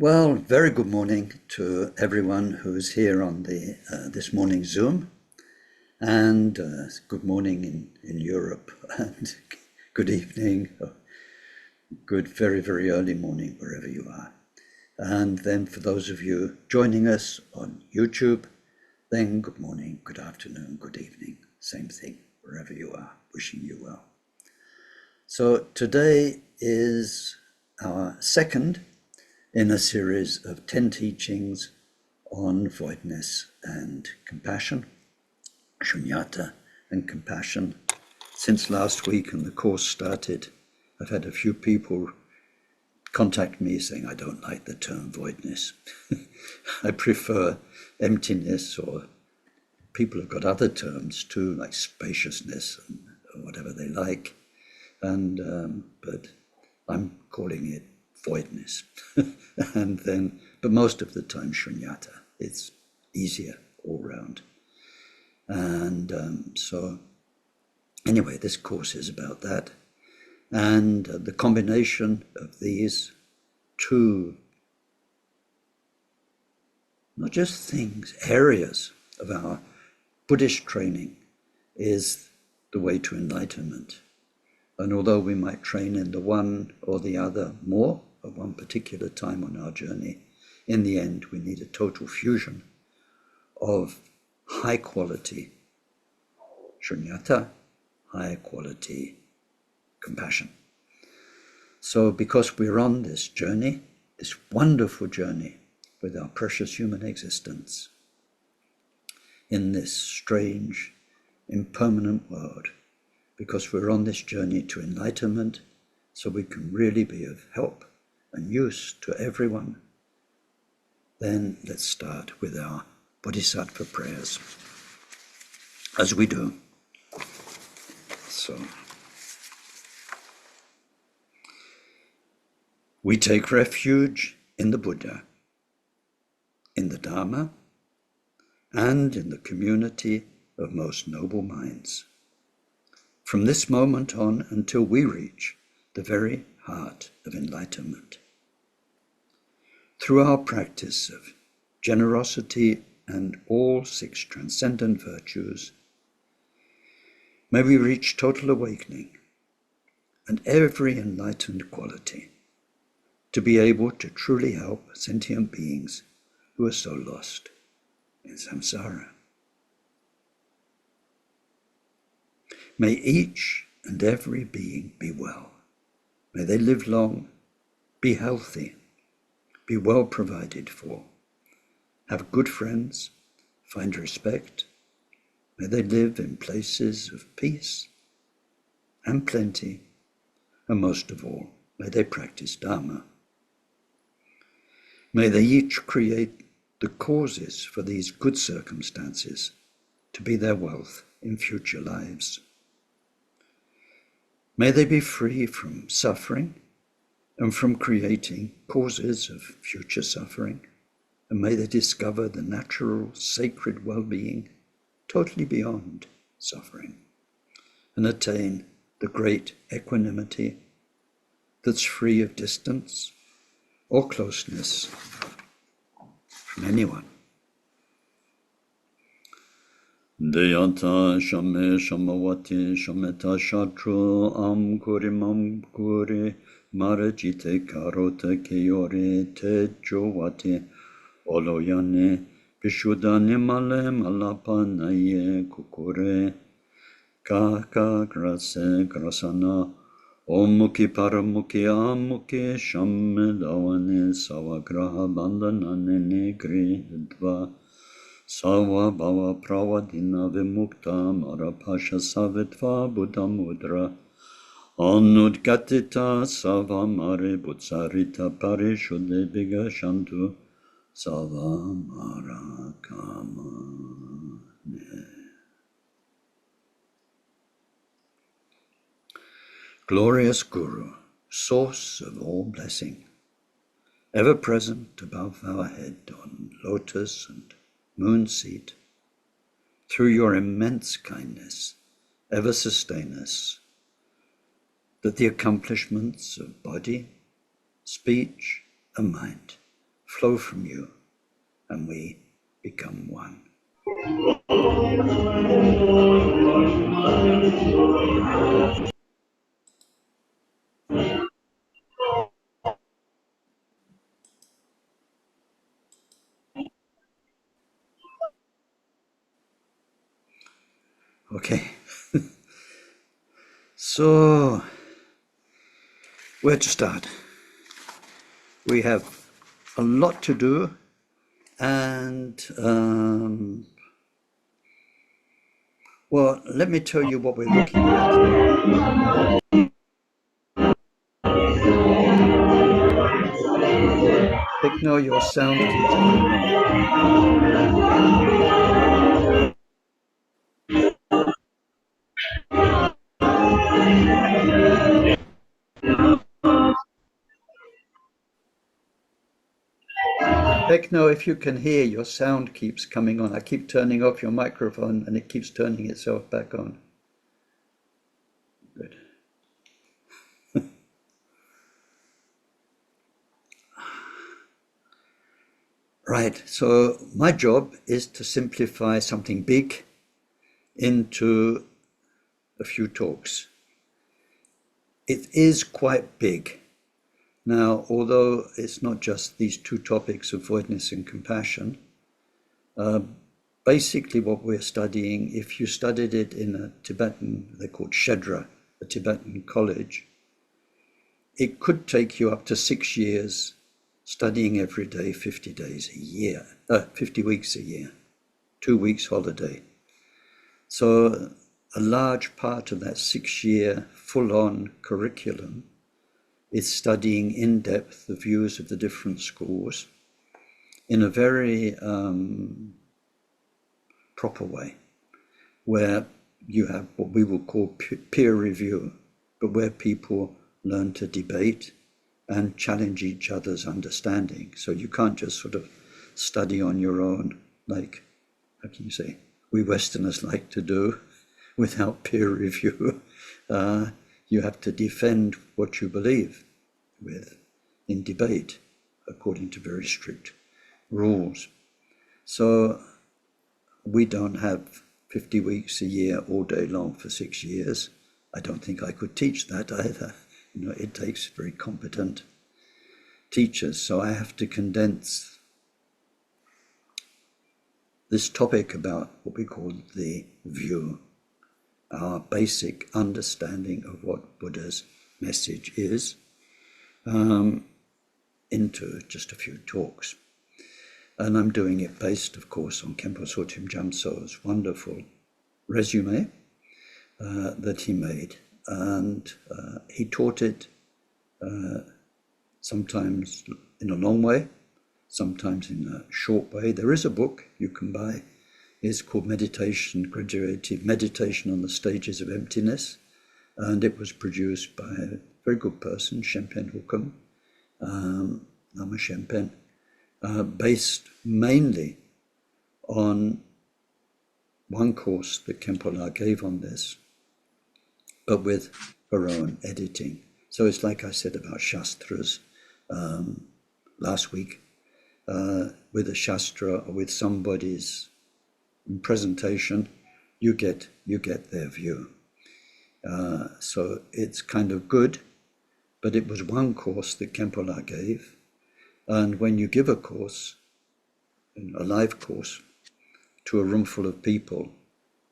Well, very good morning to everyone who's here on the this morning's Zoom, and good morning in Europe, and good evening, or good very early morning wherever you are. And then for those of you joining us on YouTube, then good morning, good afternoon, good evening, same thing, wherever you are, wishing you well. So today is our second in a series of 10 teachings on voidness and compassion, sunyata and compassion. Since last week and the course started, I've had a few people contact me saying, I don't like the term voidness. I prefer emptiness, or people have got other terms too, like spaciousness and whatever they like. But I'm calling it voidness. But most of the time shunyata. It's easier all round. And so anyway, this course is about that. And the combination of these two, not just things, areas of our Buddhist training is the way to enlightenment. And although we might train in the one or the other more at one particular time on our journey, in the end we need a total fusion of high quality shunyata, high quality compassion. So because we're on this journey, this wonderful journey with our precious human existence in this strange, impermanent world, because we're on this journey to enlightenment, so we can really be of help and use to everyone, then let's start with our Bodhisattva prayers, as we do. So, we take refuge in the Buddha, in the Dharma, and in the community of most noble minds. From this moment on until we reach the very heart of enlightenment. Through our practice of generosity and all 6 transcendent virtues, may we reach total awakening and every enlightened quality to be able to truly help sentient beings who are so lost in samsara. May each and every being be well. May they live long, be healthy, be well provided for, have good friends, find respect. May they live in places of peace and plenty, and most of all, may they practice Dharma. May they each create the causes for these good circumstances to be their wealth in future lives. May they be free from suffering and from creating causes of future suffering, and may they discover the natural, sacred well-being totally beyond suffering, and attain the great equanimity that's free of distance or closeness from anyone. Deyata shame shamawati shameta shatru am kuri marajite karota keyore te jowati oloyane pishudane male malapanaye kukure kaka grase grasana omuki paramuki amuki shamme dawane savagraha bandanane negri dva Sawa bhava pravadina vimukta marapasha savitva buddha mudra anudgatita sava mare butsarita parishuddhe bigashantu sava mara kamane. Glorious Guru, source of all blessing, ever present above our head on lotus and moon seat, through your immense kindness, ever sustain us, that the accomplishments of body, speech, and mind flow from you, and we become one. Okay. So, where to start? We have a lot to do, and well, let me tell you what we're looking at. Ignore your sound keeps going on. Techno, if you can hear, your sound keeps coming on. I keep turning off your microphone and it keeps turning itself back on. Good. Right, so my job is to simplify something big into a few talks. It is quite big. Now, although it's not just these two topics of voidness and compassion, basically what we're studying, if you studied it in a Tibetan, they're called Shedra, a Tibetan college, it could take you up to 6 years studying every day, 50 days a year, 50 weeks a year, 2 weeks holiday. So a large part of that 6-year full-on curriculum is studying in depth the views of the different schools in a very proper way, where you have what we will call peer review, but where people learn to debate and challenge each other's understanding. So you can't just sort of study on your own, like, how can you say, we Westerners like to do, without peer review. You have to defend what you believe in debate, according to very strict rules. So we don't have 50 weeks a year all day long for 6 years. I don't think I could teach that either. It takes very competent teachers. So I have to condense this topic about what we call the view, our basic understanding of what Buddha's message is, into just a few talks. And I'm doing it based, of course, on Khenpo Tsultrim Gyamtso's wonderful resume that he made. And he taught it sometimes in a long way, sometimes in a short way. There is a book you can buy. It's called Graduative Meditation on the Stages of Emptiness. And it was produced by a very good person, Shenpen Hukum, Lama Shenpen, based mainly on one course that Khenpo La gave on this, but with her own editing. So it's like I said about Shastras last week, with a Shastra or with somebody's presentation, you get their view. So it's kind of good, but it was one course that Khenpo La gave. And when you give a course, a live course, to a room full of people,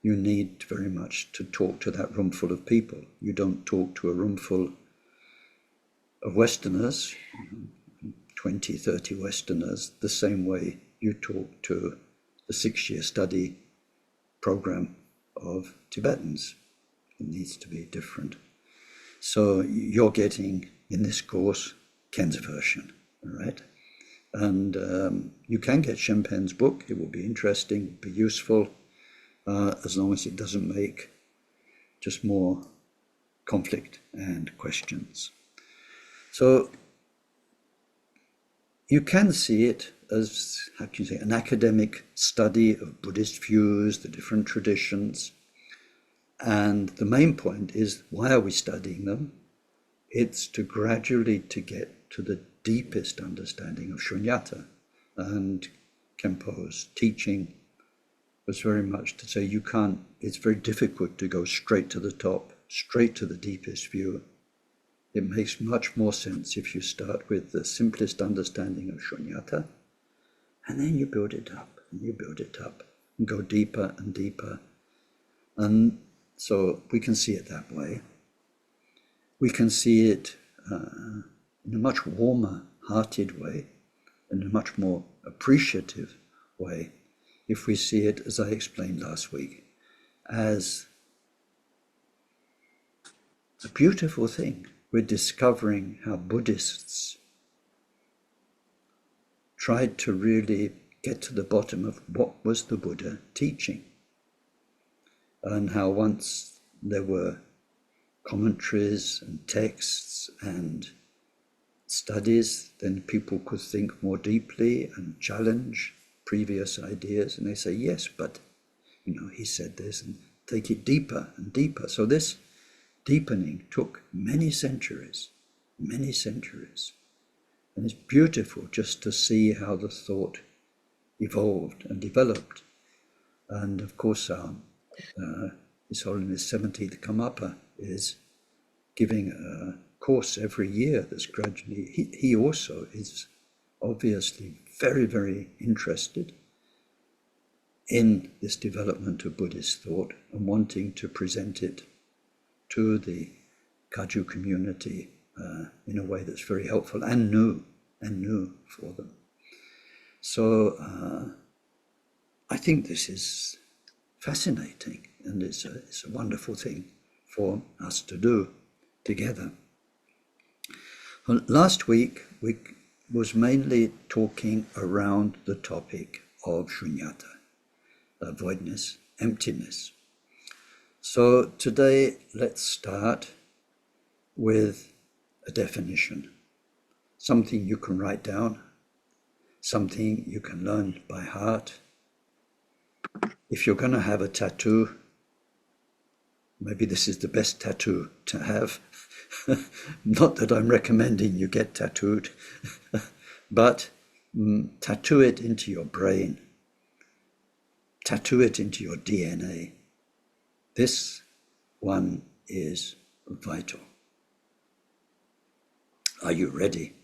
you need very much to talk to that room full of people. You don't talk to a room full of Westerners, 20, 30 Westerners, the same way you talk to the 6-year study program of Tibetans. It needs to be different. So you're getting, in this course, Ken's version, all right? And you can get Shenpen's book. It will be interesting, be useful, as long as it doesn't make just more conflict and questions. So you can see it as, how can you say, an academic study of Buddhist views, the different traditions. And the main point is, why are we studying them? It's to gradually to get to the deepest understanding of sunyata. And Khenpo's teaching was very much to say it's very difficult to go straight to the top, straight to the deepest view. It makes much more sense if you start with the simplest understanding of sunyata, and then you build it up, and you build it up, and go deeper and deeper. And so we can see it that way. We can see it in a much warmer hearted way, in a much more appreciative way, if we see it, as I explained last week, as a beautiful thing. We're discovering how Buddhists tried to really get to the bottom of what was the Buddha teaching, and how once there were commentaries and texts and studies, then people could think more deeply and challenge previous ideas, and they say, yes, but he said this, and take it deeper and deeper. So this deepening took many centuries, and it's beautiful just to see how the thought evolved and developed. And of course His Holiness 70th Karmapa is giving a course every year that's gradually, he also is obviously very, very interested in this development of Buddhist thought and wanting to present it to the Kagyu community in a way that's very helpful and new for them. So I think this is fascinating, and it's a wonderful thing for us to do together. Well, last week we was mainly talking around the topic of sunyata, voidness, emptiness. So today let's start with a definition, something you can write down, something you can learn by heart. If you're going to have a tattoo, maybe this is the best tattoo to have. Not that I'm recommending you get tattooed, but tattoo it into your brain, tattoo it into your DNA. This one is vital. Are you ready?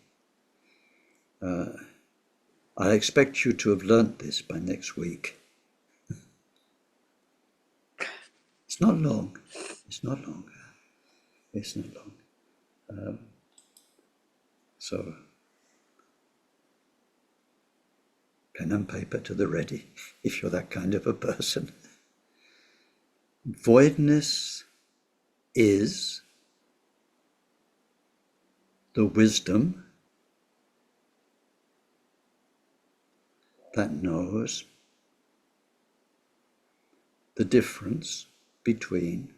I expect you to have learnt this by next week. It's not long. So, pen and paper to the ready, if you're that kind of a person. Voidness is the wisdom that knows the difference between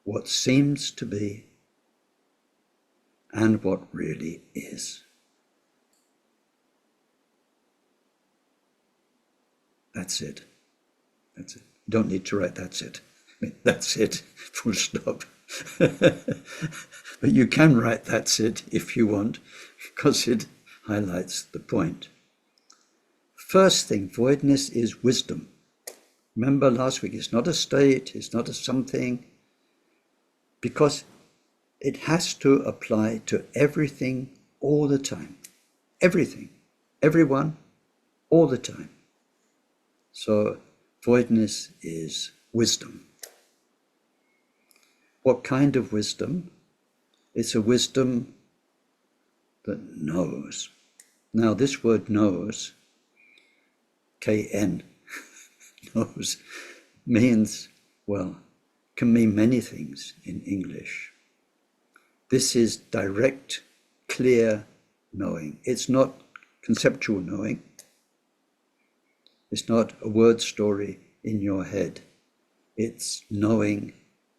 what seems to be and what really is. That's it. You don't need to write that's it. That's it, full stop. But you can write that's it if you want, because it highlights the point. First thing, voidness is wisdom. Remember last week, it's not a state, it's not a something, because it has to apply to everything all the time. Everything, everyone, all the time. So voidness is wisdom. What kind of wisdom? It's a wisdom that knows. Now this word knows, K-N, knows, means, can mean many things in English. This is direct, clear knowing. It's not conceptual knowing. It's not a word story in your head. It's knowing,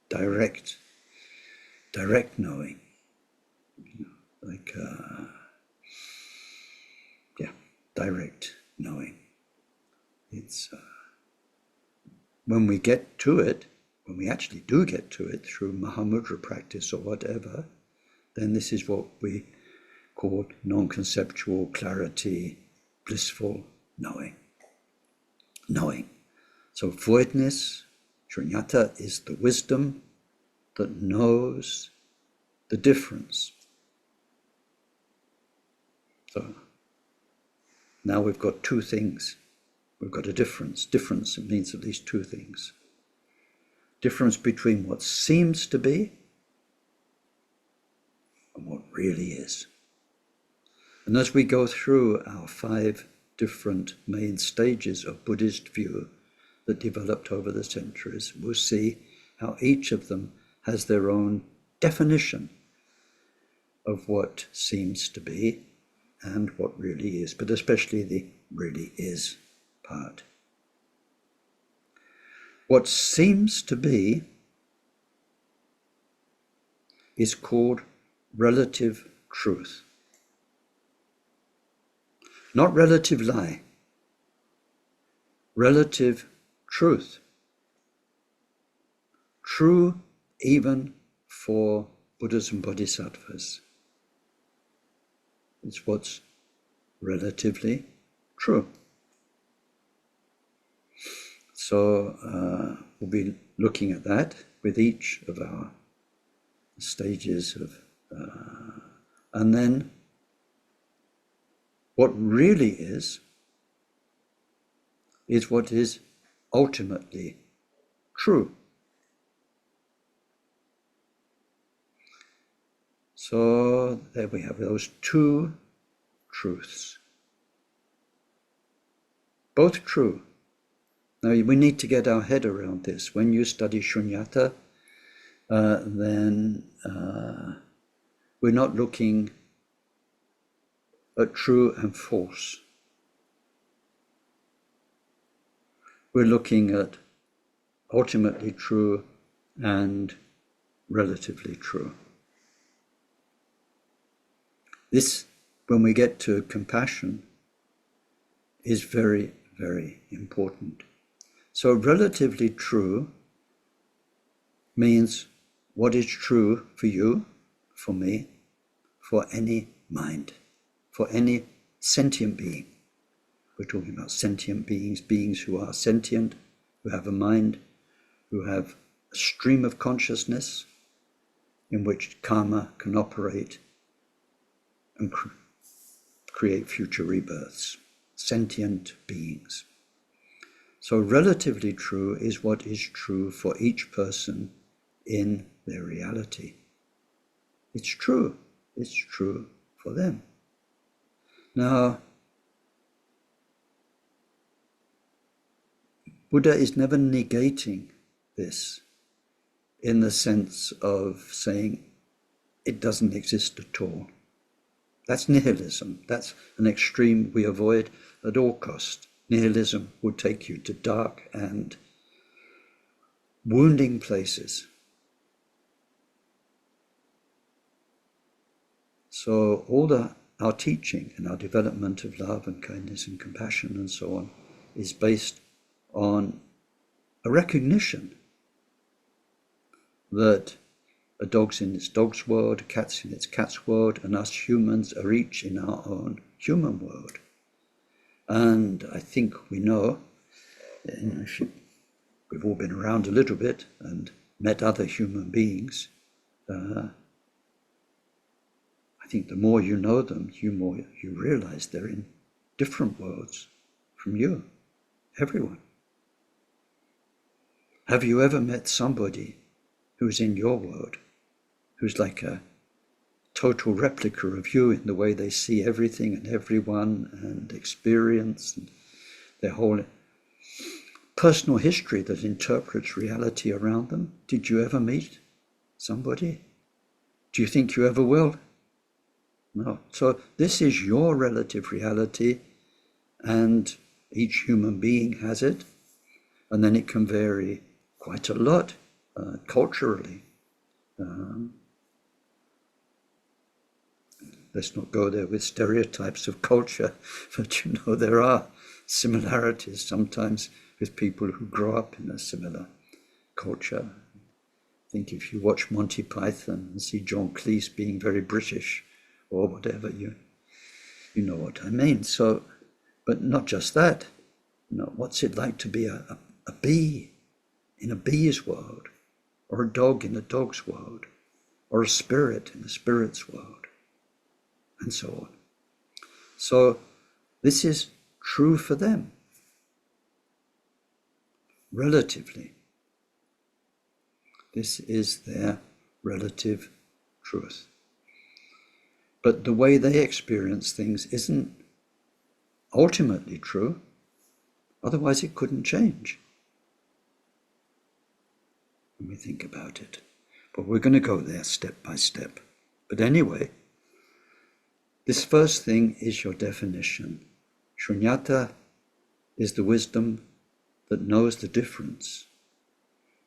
direct knowing. Direct knowing. It's when we get to it, when we actually do get to it through Mahamudra practice or whatever, then this is what we call non-conceptual clarity, blissful knowing. Knowing. So voidness, sunyata, is the wisdom that knows the difference. So now we've got two things. We've got a difference. Difference means at least two things. Difference between what seems to be and what really is. And as we go through our 5 different main stages of Buddhist view that developed over the centuries, we'll see how each of them has their own definition of what seems to be and what really is, but especially the really is part. What seems to be is called relative truth. Not relative lie, relative truth. True even for Buddhas and Bodhisattvas. It's what's relatively true. So we'll be looking at that with each of our stages of, and then what really is what is ultimately true. So there we have those two truths. Both true. Now we need to get our head around this. When you study sunyata, then we're not looking at true and false. We're looking at ultimately true and relatively true. This, when we get to compassion, is very, very important. So relatively true means what is true for you, for me, for any mind, for any sentient being. We're talking about sentient beings, beings who are sentient, who have a mind, who have a stream of consciousness in which karma can operate and create future rebirths. Sentient beings. So relatively true is what is true for each person in their reality. It's true. It's true for them. Now, Buddha is never negating this in the sense of saying it doesn't exist at all. That's nihilism. That's an extreme we avoid at all cost. Nihilism would take you to dark and wounding places. So our teaching and our development of love and kindness and compassion and so on is based on a recognition that a dog's in its dog's world, a cat's in its cat's world, and us humans are each in our own human world. And I think we know, we've all been around a little bit and met other human beings. I think the more you know them, the more you realize they're in different worlds from you, everyone. Have you ever met somebody who's in your world, who's like a total replica of you in the way they see everything and everyone and experience and their whole personal history that interprets reality around them? Did you ever meet somebody? Do you think you ever will? No. So this is your relative reality, and each human being has it, and then it can vary quite a lot culturally. Let's not go there with stereotypes of culture, but there are similarities sometimes with people who grow up in a similar culture. think if you watch Monty Python and see John Cleese being very British or whatever, you know what I mean. So, but not just that. What's it like to be a bee in a bee's world, or a dog in a dog's world, or a spirit in a spirit's world, and so on. So this is true for them, relatively. This is their relative truth. But the way they experience things isn't ultimately true, otherwise it couldn't change when we think about it. But we're going to go there step by step. But anyway, this first thing is your definition. Sunyata is the wisdom that knows the difference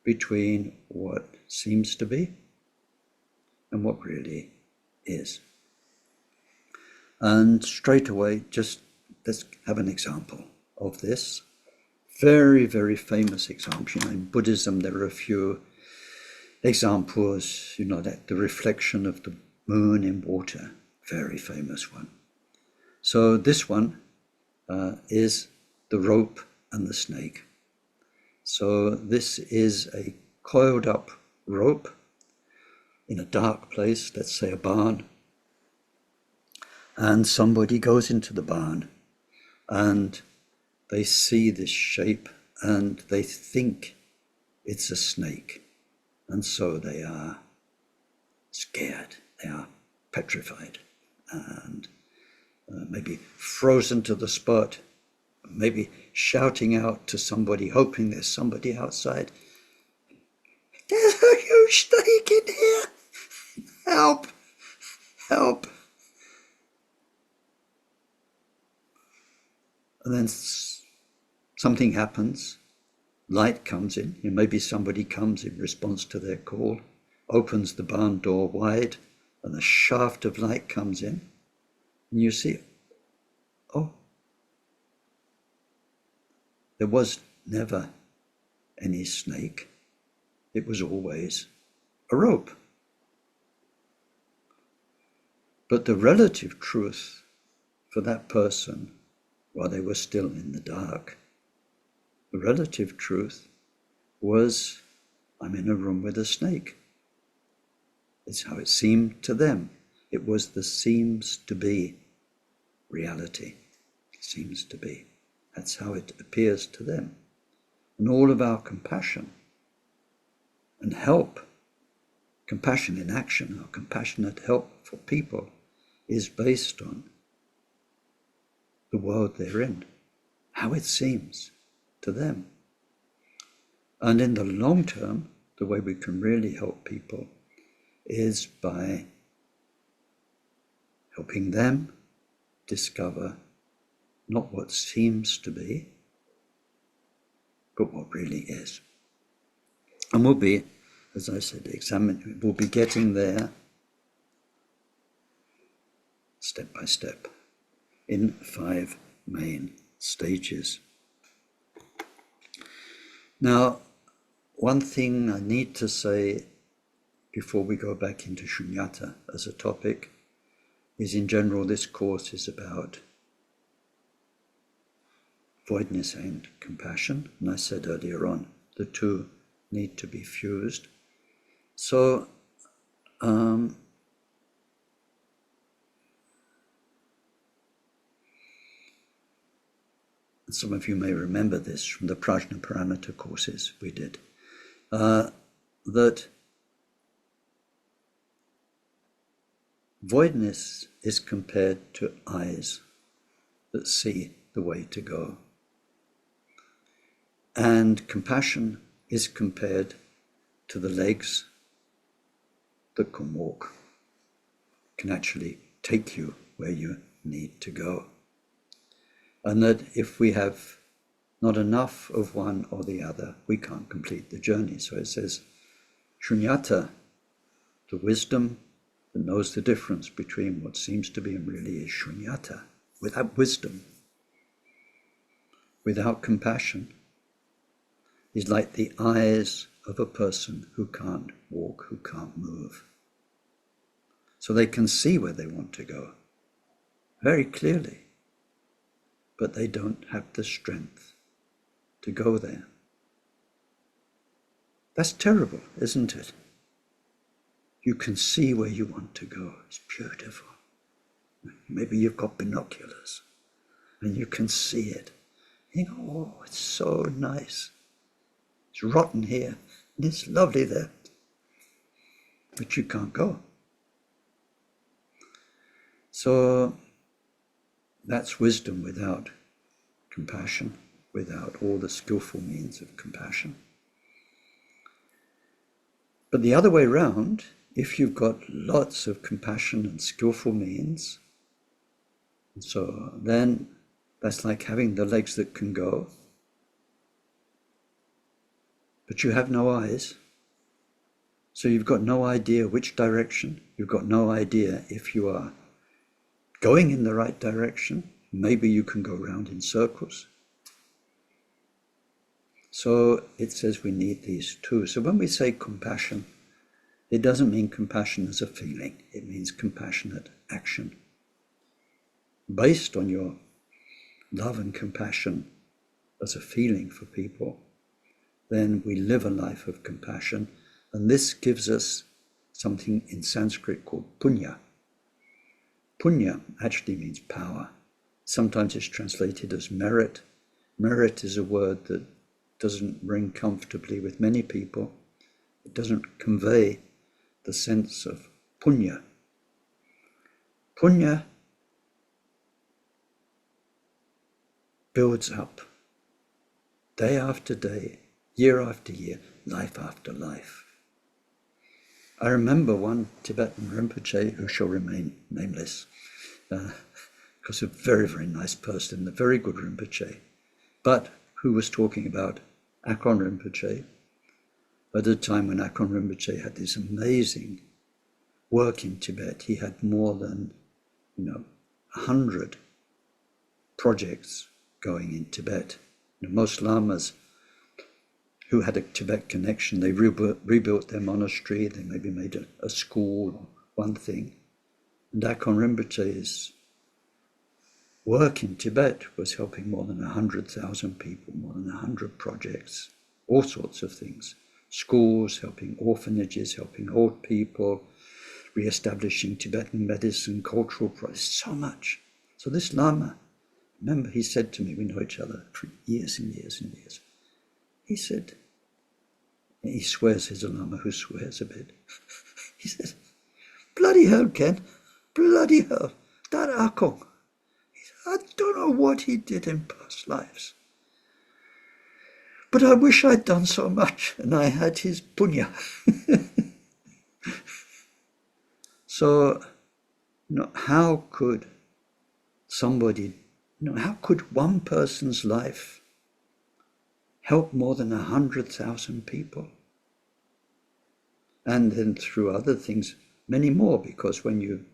between what seems to be and what really is. And straight away, just let's have an example of this. Very, very famous example. In Buddhism, there are a few examples, that the reflection of the moon in water, very famous one. So this one is the rope and the snake. So this is a coiled up rope in a dark place, let's say a barn, and somebody goes into the barn and they see this shape and they think it's a snake, and so they are scared, they are petrified, and maybe frozen to the spot, maybe shouting out to somebody, hoping there's somebody outside. There's a huge snake in here! Help! Help! And then something happens, light comes in, maybe somebody comes in response to their call, opens the barn door wide, and a shaft of light comes in, and you see, oh, there was never any snake. It was always a rope. But the relative truth for that person, while they were still in the dark, the relative truth was, I'm in a room with a snake. It's how it seemed to them. It was the seems to be reality. Seems to be. That's how it appears to them. And all of our compassion and help, compassion in action, our compassionate help for people, is based on the world they're in, how it seems to them. And in the long term, the way we can really help people is by helping them discover not what seems to be, but what really is. And we'll be, as I said, we'll be getting there step by step in 5 main stages. Now, one thing I need to say before we go back into sunyata as a topic is, in general, this course is about voidness and compassion. And I said earlier on, the two need to be fused. So, some of you may remember this from the Prajna Paramita courses we did, that voidness is compared to eyes that see the way to go. And compassion is compared to the legs that can walk, can actually take you where you need to go. And that if we have not enough of one or the other, we can't complete the journey. So it says, sunyata, the wisdom that knows the difference between what seems to be and really is sunyata. Without wisdom, without compassion, is like the eyes of a person who can't walk, who can't move. So they can see where they want to go very clearly, but they don't have the strength to go there. That's terrible, isn't it? You can see where you want to go. It's beautiful. Maybe you've got binoculars and you can see it. You think, oh, it's so nice. It's rotten here and it's lovely there. But you can't go. So that's wisdom without compassion, without all the skillful means of compassion. But the other way round, if you've got lots of compassion and skillful means, so then that's like having the legs that can go, but you have no eyes. So you've got no idea which direction. You've got no idea if you are going in the right direction. Maybe you can go round in circles. So it says we need these two. So when we say compassion, it doesn't mean compassion as a feeling. It means compassionate action. Based on your love and compassion as a feeling for people, then we live a life of compassion. And this gives us something in Sanskrit called punya. Punya actually means power. Sometimes it's translated as merit. Merit is a word that doesn't ring comfortably with many people. It doesn't convey the sense of punya. Punya builds up day after day, year after year, life after life. I remember one Tibetan Rinpoche, who shall remain nameless, because a very, very nice person, a very good Rinpoche, but who was talking about Akron Rinpoche at a time when Akron Rinpoche had this amazing work in Tibet. He had more than 100 projects going in Tibet. Most lamas who had a Tibet connection, they rebuilt their monastery, they maybe made a school or one thing. And Akron Rinpoche's work in Tibet was helping more than 100,000 people, more than 100 projects, all sorts of things. Schools, helping orphanages, helping old people, re-establishing Tibetan medicine, cultural projects, so much. So this Lama, remember, he said to me, we know each other for years and years and years. He said, he swears, he's a Lama who swears a bit. He said, bloody hell, Ken, bloody hell, that Akon, I don't know what he did in past lives, but I wish I'd done so much and I had his punya. So, how could somebody, how could one person's life help more than 100,000 people? And then through other things, many more, because when you,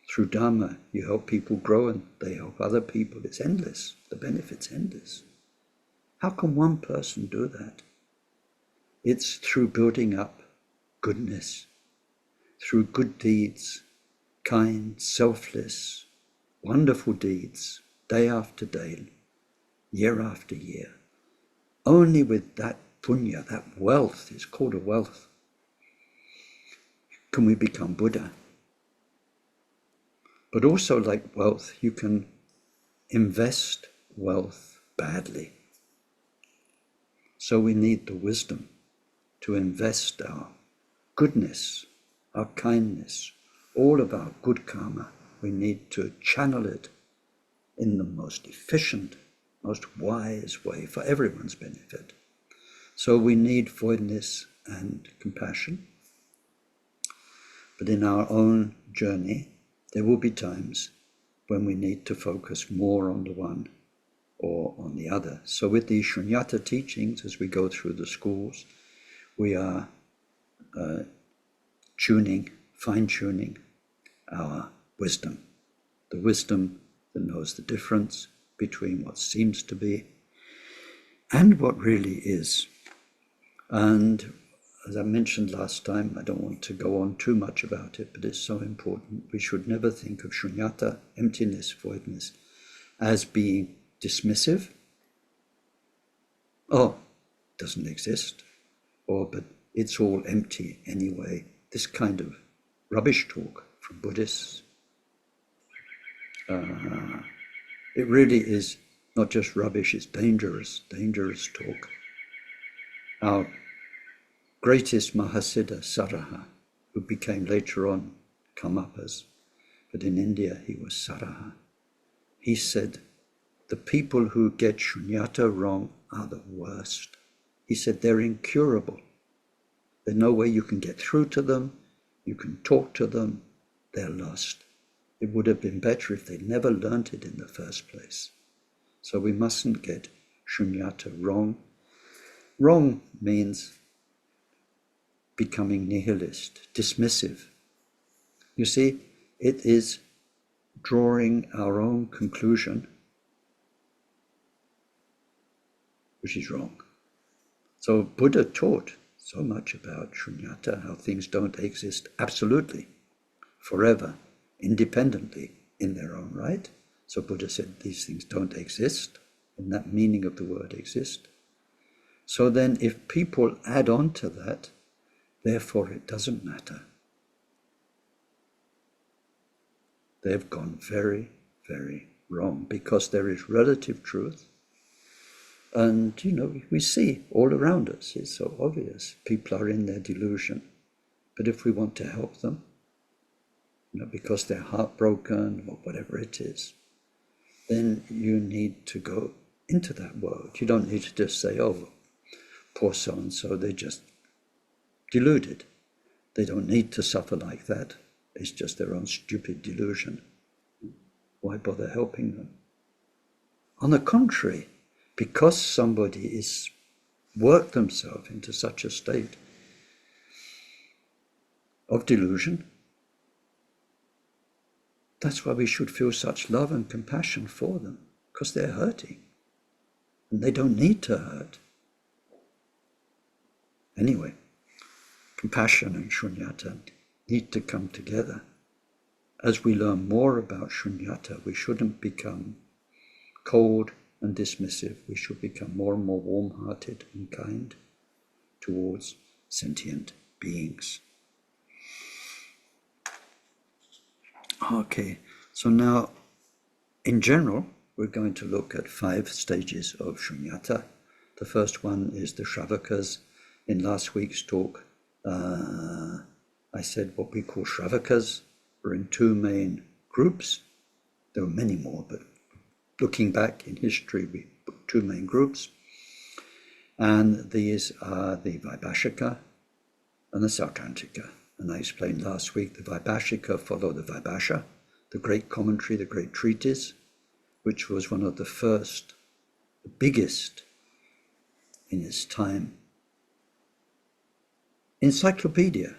through Dharma, you help people grow and they help other people, it's endless. The benefit's endless. How can one person do that? It's through building up goodness, through good deeds, kind, selfless, wonderful deeds, day after day, year after year. Only with that punya, that wealth, it's called a wealth, can we become Buddha. But also, like wealth, you can invest wealth badly. So we need the wisdom to invest our goodness, our kindness, all of our good karma. We need to channel it in the most efficient, most wise way for everyone's benefit. So we need voidness and compassion. But in our own journey, there will be times when we need to focus more on the one or on the other. So with these sunyata teachings, as we go through the schools, we are fine-tuning our wisdom, the wisdom that knows the difference between what seems to be and what really is. And as I mentioned last time, I don't want to go on too much about it, but it's so important. We should never think of sunyata, emptiness, voidness, as being dismissive. Oh, doesn't exist. Or, but it's all empty anyway. This kind of rubbish talk from Buddhists. It really is not just rubbish, it's dangerous, dangerous talk. Our greatest Mahasiddha, Saraha, who became later on Karmapas, but in India he was Saraha. He said, the people who get shunyata wrong are the worst. He said they're incurable. There's no way you can get through to them, you can talk to them, they're lost. It would have been better if they'd never learnt it in the first place. So we mustn't get shunyata wrong. Wrong means becoming nihilist, dismissive. You see, it is drawing our own conclusion, which is wrong. So Buddha taught so much about shunyata, how things don't exist absolutely, forever, independently, in their own right. So Buddha said these things don't exist, in that meaning of the word exist. So then if people add on to that, therefore it doesn't matter, they've gone very, very wrong, because there is relative truth. And, we see all around us, it's so obvious. People are in their delusion. But if we want to help them, because they're heartbroken or whatever it is, then you need to go into that world. You don't need to just say, oh, poor so-and-so, they're just deluded. They don't need to suffer like that. It's just their own stupid delusion. Why bother helping them? On the contrary, because somebody is worked themselves into such a state of delusion, that's why we should feel such love and compassion for them, because they're hurting and they don't need to hurt. Anyway, compassion and shunyata need to come together. As we learn more about shunyata, we shouldn't become cold and dismissive. We should become more and more warm-hearted and kind towards sentient beings. Okay, so now, in general, we're going to look at 5 stages of shunyata. The first one is the Shravakas. In last week's talk, I said what we call Shravakas were in 2 main groups. There were many more, but looking back in history, we put 2 main groups. And these are the Vaibasika and the Sautrantika. And I explained last week the Vaibasika follow the Vaibhasha, the great commentary, the great treatise, which was one of the first, the biggest in its time, encyclopedia,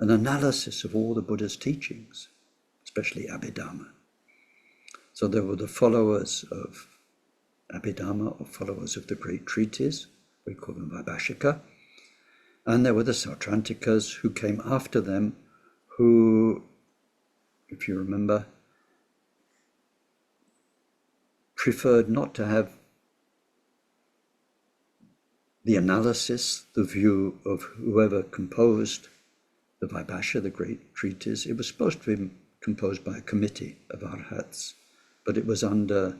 an analysis of all the Buddha's teachings, especially Abhidharma. So there were the followers of Abhidharma, or followers of the great treatise, we call them Vaibhashika, and there were the Sautrantikas who came after them, who, if you remember, preferred not to have the analysis, the view of whoever composed the Vaibhasha, the great treatise. It was supposed to be composed by a committee of arhats, but it was under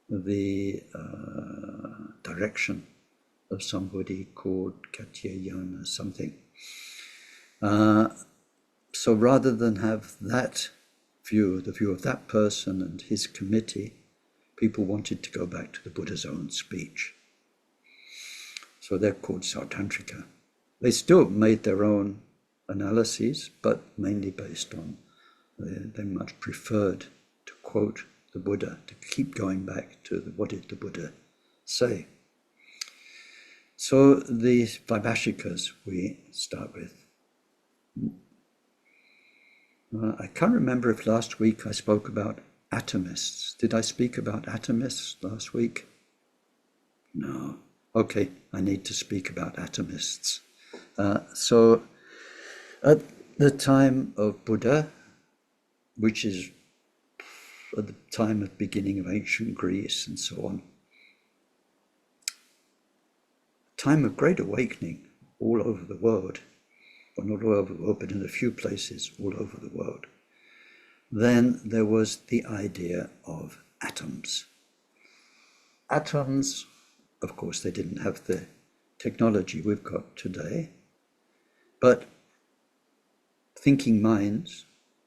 the direction of somebody called Katyayana something. So rather than have that view, the view of that person and his committee, people wanted to go back to the Buddha's own speech. So they're called Sautrantika. They still made their own analyses, but mainly based on, they much preferred to quote the Buddha, to keep going back to what did the Buddha say. So the Vaibhashikas we start with. I can't remember if last week I spoke about atomists. Did I speak about atomists last week? No. Okay, I need to speak about atomists. So at the time of Buddha, which is at the time of beginning of ancient Greece and so on, time of great awakening all over the world, or not all over the world, but in a few places all over the world, then there was the idea of atoms. Atoms, of course, they didn't have the technology we've got today, but thinking minds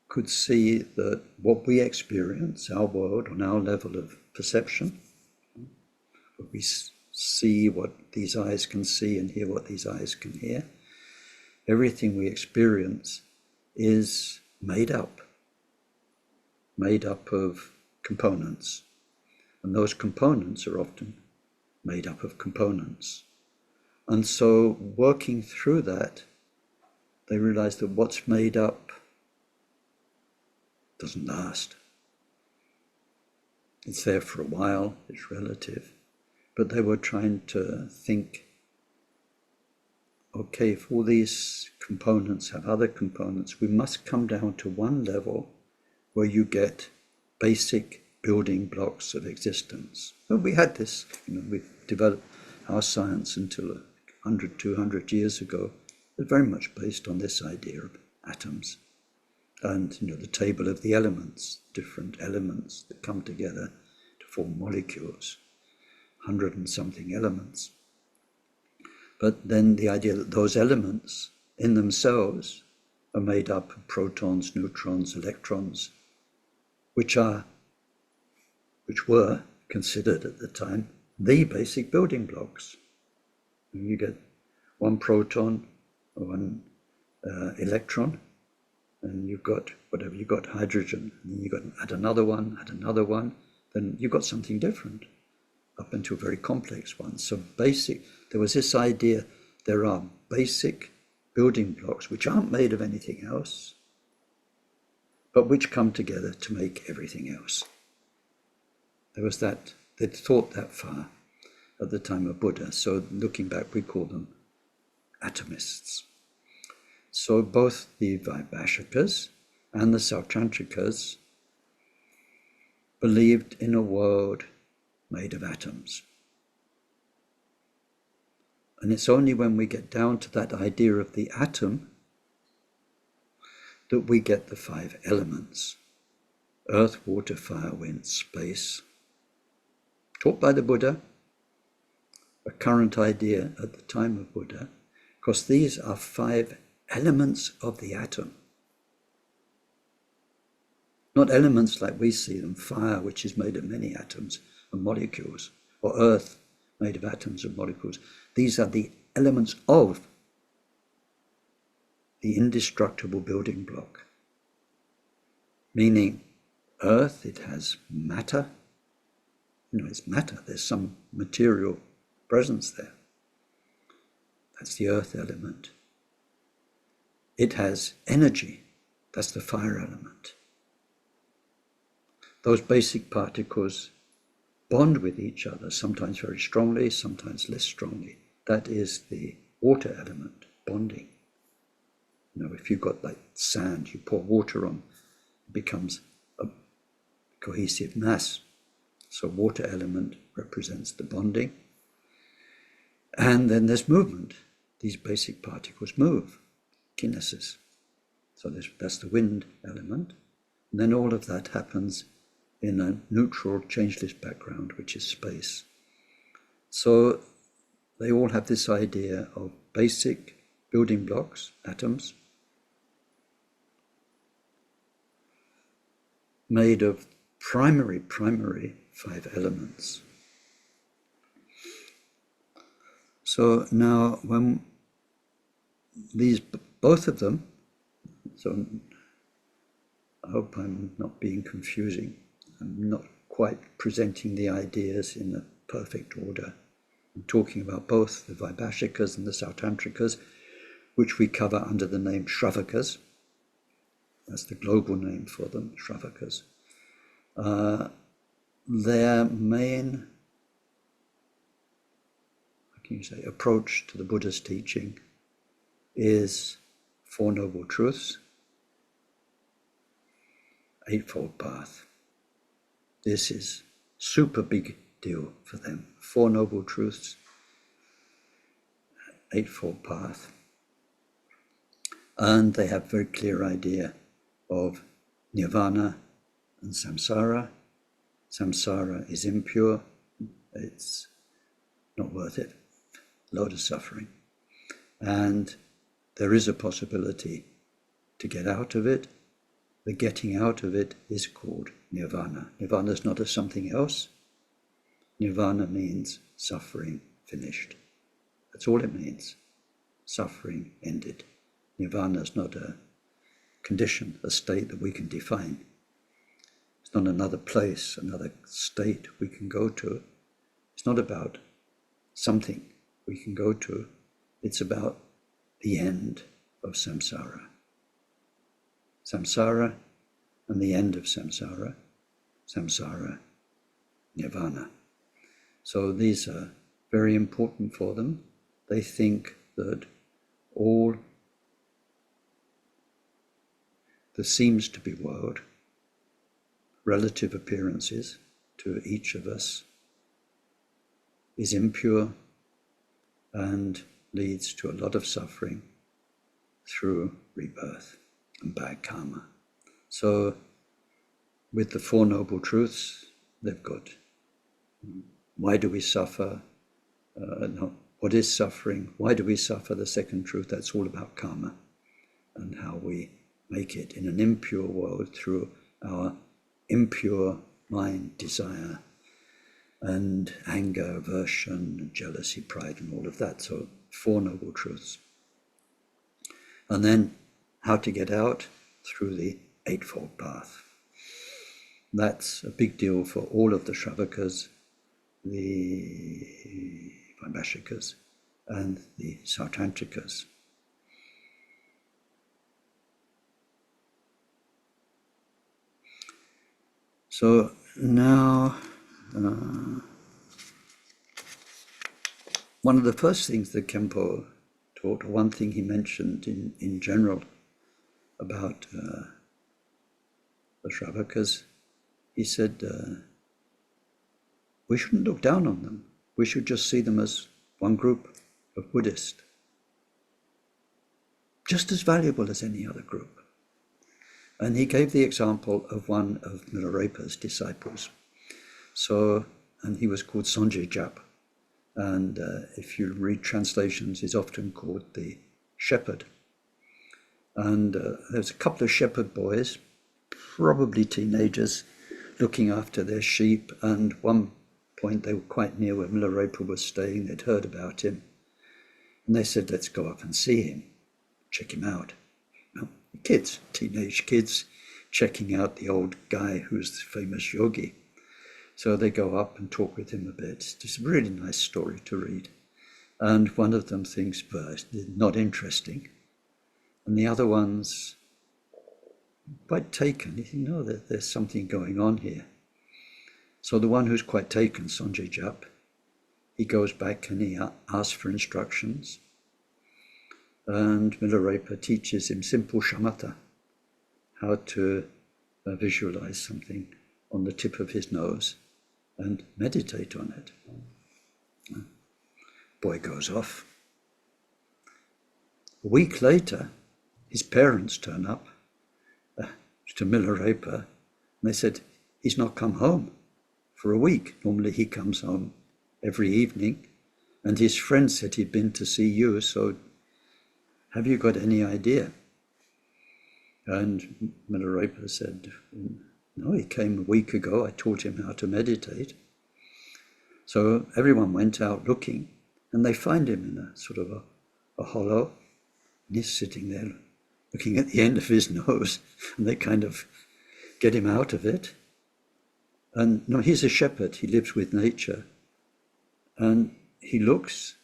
could see that what we experience, our world, on our level of perception, what we see, what these eyes can see, and hear what these eyes can hear, everything we experience is made up of components. And those components are often made up of components. And so working through that, they realize that what's made up doesn't last. It's there for a while, it's relative. But they were trying to think, okay, if all these components have other components, we must come down to one level where you get basic building blocks of existence. So we had this, we've developed our science until 100, 200 years ago. It's very much based on this idea of atoms. And the table of the elements, different elements that come together to form molecules, 100 and something elements. But then the idea that those elements in themselves are made up of protons, neutrons, electrons, which were considered at the time the basic building blocks. You get one proton or one electron, and you've got whatever, you've got hydrogen, and then you've got add another one, then you've got something different, up into a very complex one. So there was this idea, there are basic building blocks which aren't made of anything else, but which come together to make everything else. There was that, they'd thought that far at the time of Buddha. So looking back, we call them atomists. So both the Vaibasikas and the Sautrantikas believed in a world made of atoms. And it's only when we get down to that idea of the atom that we get the 5 elements: earth, water, fire, wind, space. Taught by the Buddha, a current idea at the time of Buddha, because these are 5 elements of the atom. Not elements like we see them, fire, which is made of many atoms and molecules, or earth, made of atoms and molecules. These are the elements of the indestructible building block. Meaning, earth, it has matter. It's matter, there's some material presence there. That's the earth element. It has energy, that's the fire element. Those basic particles bond with each other, sometimes very strongly, sometimes less strongly. That is the water element, bonding. If you've got like sand, you pour water on, it becomes a cohesive mass. So water element represents the bonding. And then there's movement. These basic particles move, kinesis. So that's the wind element. And then all of that happens in a neutral, changeless background, which is space. So they all have this idea of basic building blocks, atoms, made of primary 5 elements. So now when both of them, so I hope I'm not being confusing, I'm not quite presenting the ideas in a perfect order. I'm talking about both the Vaibhashikas and the Sautrantikas, which we cover under the name Shravakas. That's the global name for them, Shravakas. Their main, I can you say, approach to the Buddha's teaching is Four Noble Truths, Eightfold Path. This is super big deal for them. Four Noble Truths, Eightfold Path. And they have a very clear idea of nirvana and samsara. Samsara is impure, it's not worth it, load of suffering. And there is a possibility to get out of it. The getting out of it is called nirvana. Nirvana is not a something else. Nirvana means suffering finished. That's all it means. Suffering ended. Nirvana is not a condition, a state that we can define. It's not another place, another state we can go to. It's not about something we can go to. It's about the end of samsara. Samsara and the end of samsara. Samsara, nirvana. So these are very important for them. They think that all that seems to be world, relative appearances to each of us, is impure and leads to a lot of suffering through rebirth and bad karma. So with the Four Noble Truths, they've got why do we suffer? What is suffering? Why do we suffer? The second truth, that's all about karma and how we make it in an impure world through our impure mind, desire, and anger, aversion, jealousy, pride, and all of that. So Four Noble Truths. And then how to get out through the Eightfold Path. That's a big deal for all of the Shravakas, the Vaibasikas, and the Sautrantikas. So now, one of the first things that Khenpo taught, one thing he mentioned in general about the Shravakas, he said, we shouldn't look down on them. We should just see them as one group of Buddhists, just as valuable as any other group. And he gave the example of one of Milarepa's disciples. So, and he was called Sonje Jap. And if you read translations, he's often called the shepherd. And there's a couple of shepherd boys, probably teenagers, looking after their sheep. And one point they were quite near where Milarepa was staying. They'd heard about him. And they said, let's go up and see him, check him out. Kids, teenage kids, checking out the old guy who's the famous yogi. So they go up and talk with him a bit. It's just a really nice story to read. And one of them thinks, but not interesting. And the other one's quite taken. You think, no, there's something going on here. So the one who's quite taken, Sonje Jap, he goes back and he asks for instructions. And Milarepa teaches him simple shamatha, how to visualize something on the tip of his nose and meditate on it. Boy goes off. A week later, his parents turn up to Milarepa, and they said, he's not come home for a week. Normally he comes home every evening, and his friend said he'd been to see you, so have you got any idea? And Milarepa said, no, he came a week ago. I taught him how to meditate. So everyone went out looking, and they find him in a sort of a hollow. And he's sitting there looking at the end of his nose, and they kind of get him out of it. And no, he's a shepherd. He lives with nature. And he looks,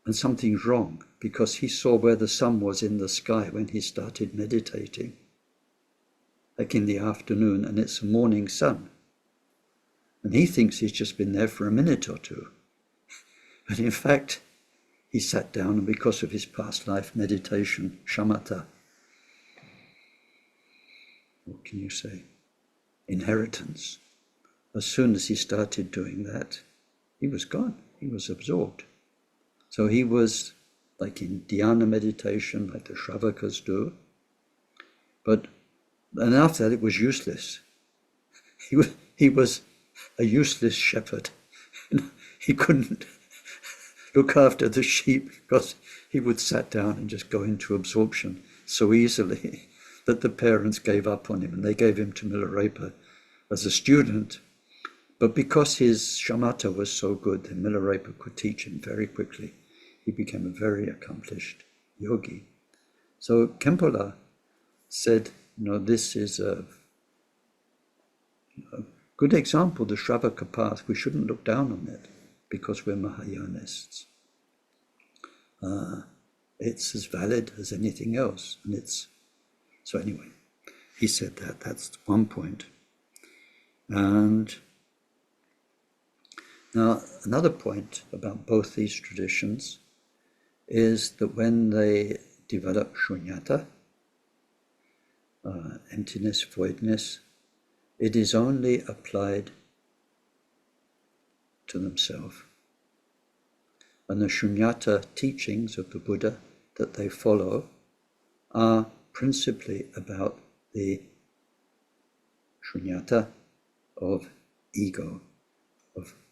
and something's wrong, because he saw where the sun was in the sky when he started meditating, like in the afternoon, and it's a morning sun. And he thinks he's just been there for a minute or two. But in fact, he sat down, and because of his past life meditation, shamatha, what can you say, inheritance, as soon as he started doing that, he was gone, he was absorbed. So he was like in dhyana meditation, like the Shravakas do, and after that it was useless. He was a useless shepherd. He couldn't look after the sheep because he would sat down and just go into absorption so easily that the parents gave up on him, and they gave him to Milarepa as a student. But because his shamatha was so good, then Milarepa could teach him very quickly. He became a very accomplished yogi. So Khenpo said, this is a good example, the Shravaka path. We shouldn't look down on it because we're Mahayanists. It's as valid as anything else. So anyway, he said that. That's one point. And now another point about both these traditions is that when they develop sunyata, emptiness, voidness, it is only applied to themselves. And the shunyata teachings of the Buddha that they follow are principally about the shunyata of ego,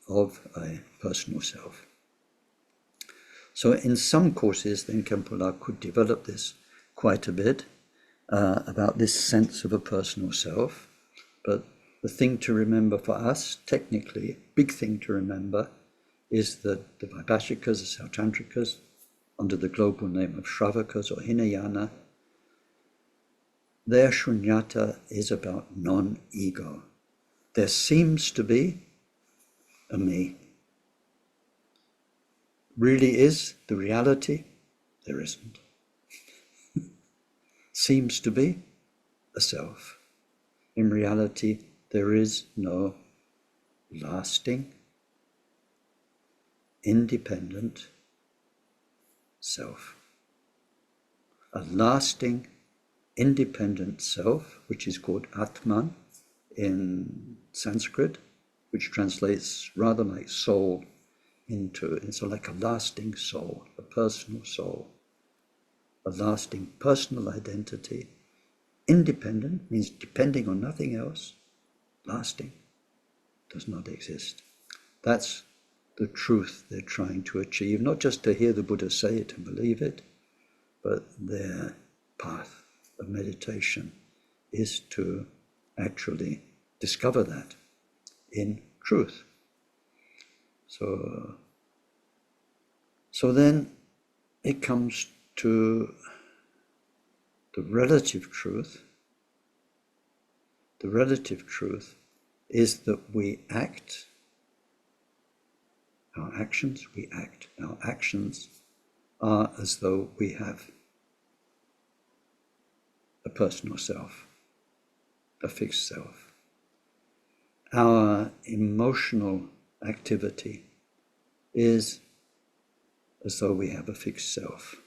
of a personal self. So in some courses, then Khenpo could develop this quite a bit, about this sense of a personal self. But the thing to remember for us, technically, big thing to remember, is that the Vaibasikas, the Sautrantikas, under the global name of Shravakas or Hinayana, their shunyata is about non-ego. There seems to be a me. Really is the reality? There isn't. Seems to be a self. In reality, there is no lasting, independent self. A lasting, independent self, which is called Atman in Sanskrit, which translates rather like soul it's like a lasting soul, a personal soul, a lasting personal identity. Independent means depending on nothing else. Lasting does not exist. That's the truth they're trying to achieve, not just to hear the Buddha say it and believe it, but their path of meditation is to actually discover that in truth. So then it comes to the relative truth. The relative truth is that we act, our actions, we act. Our actions are as though we have a personal self, a fixed self. Our emotional activity is as though we have a fixed self.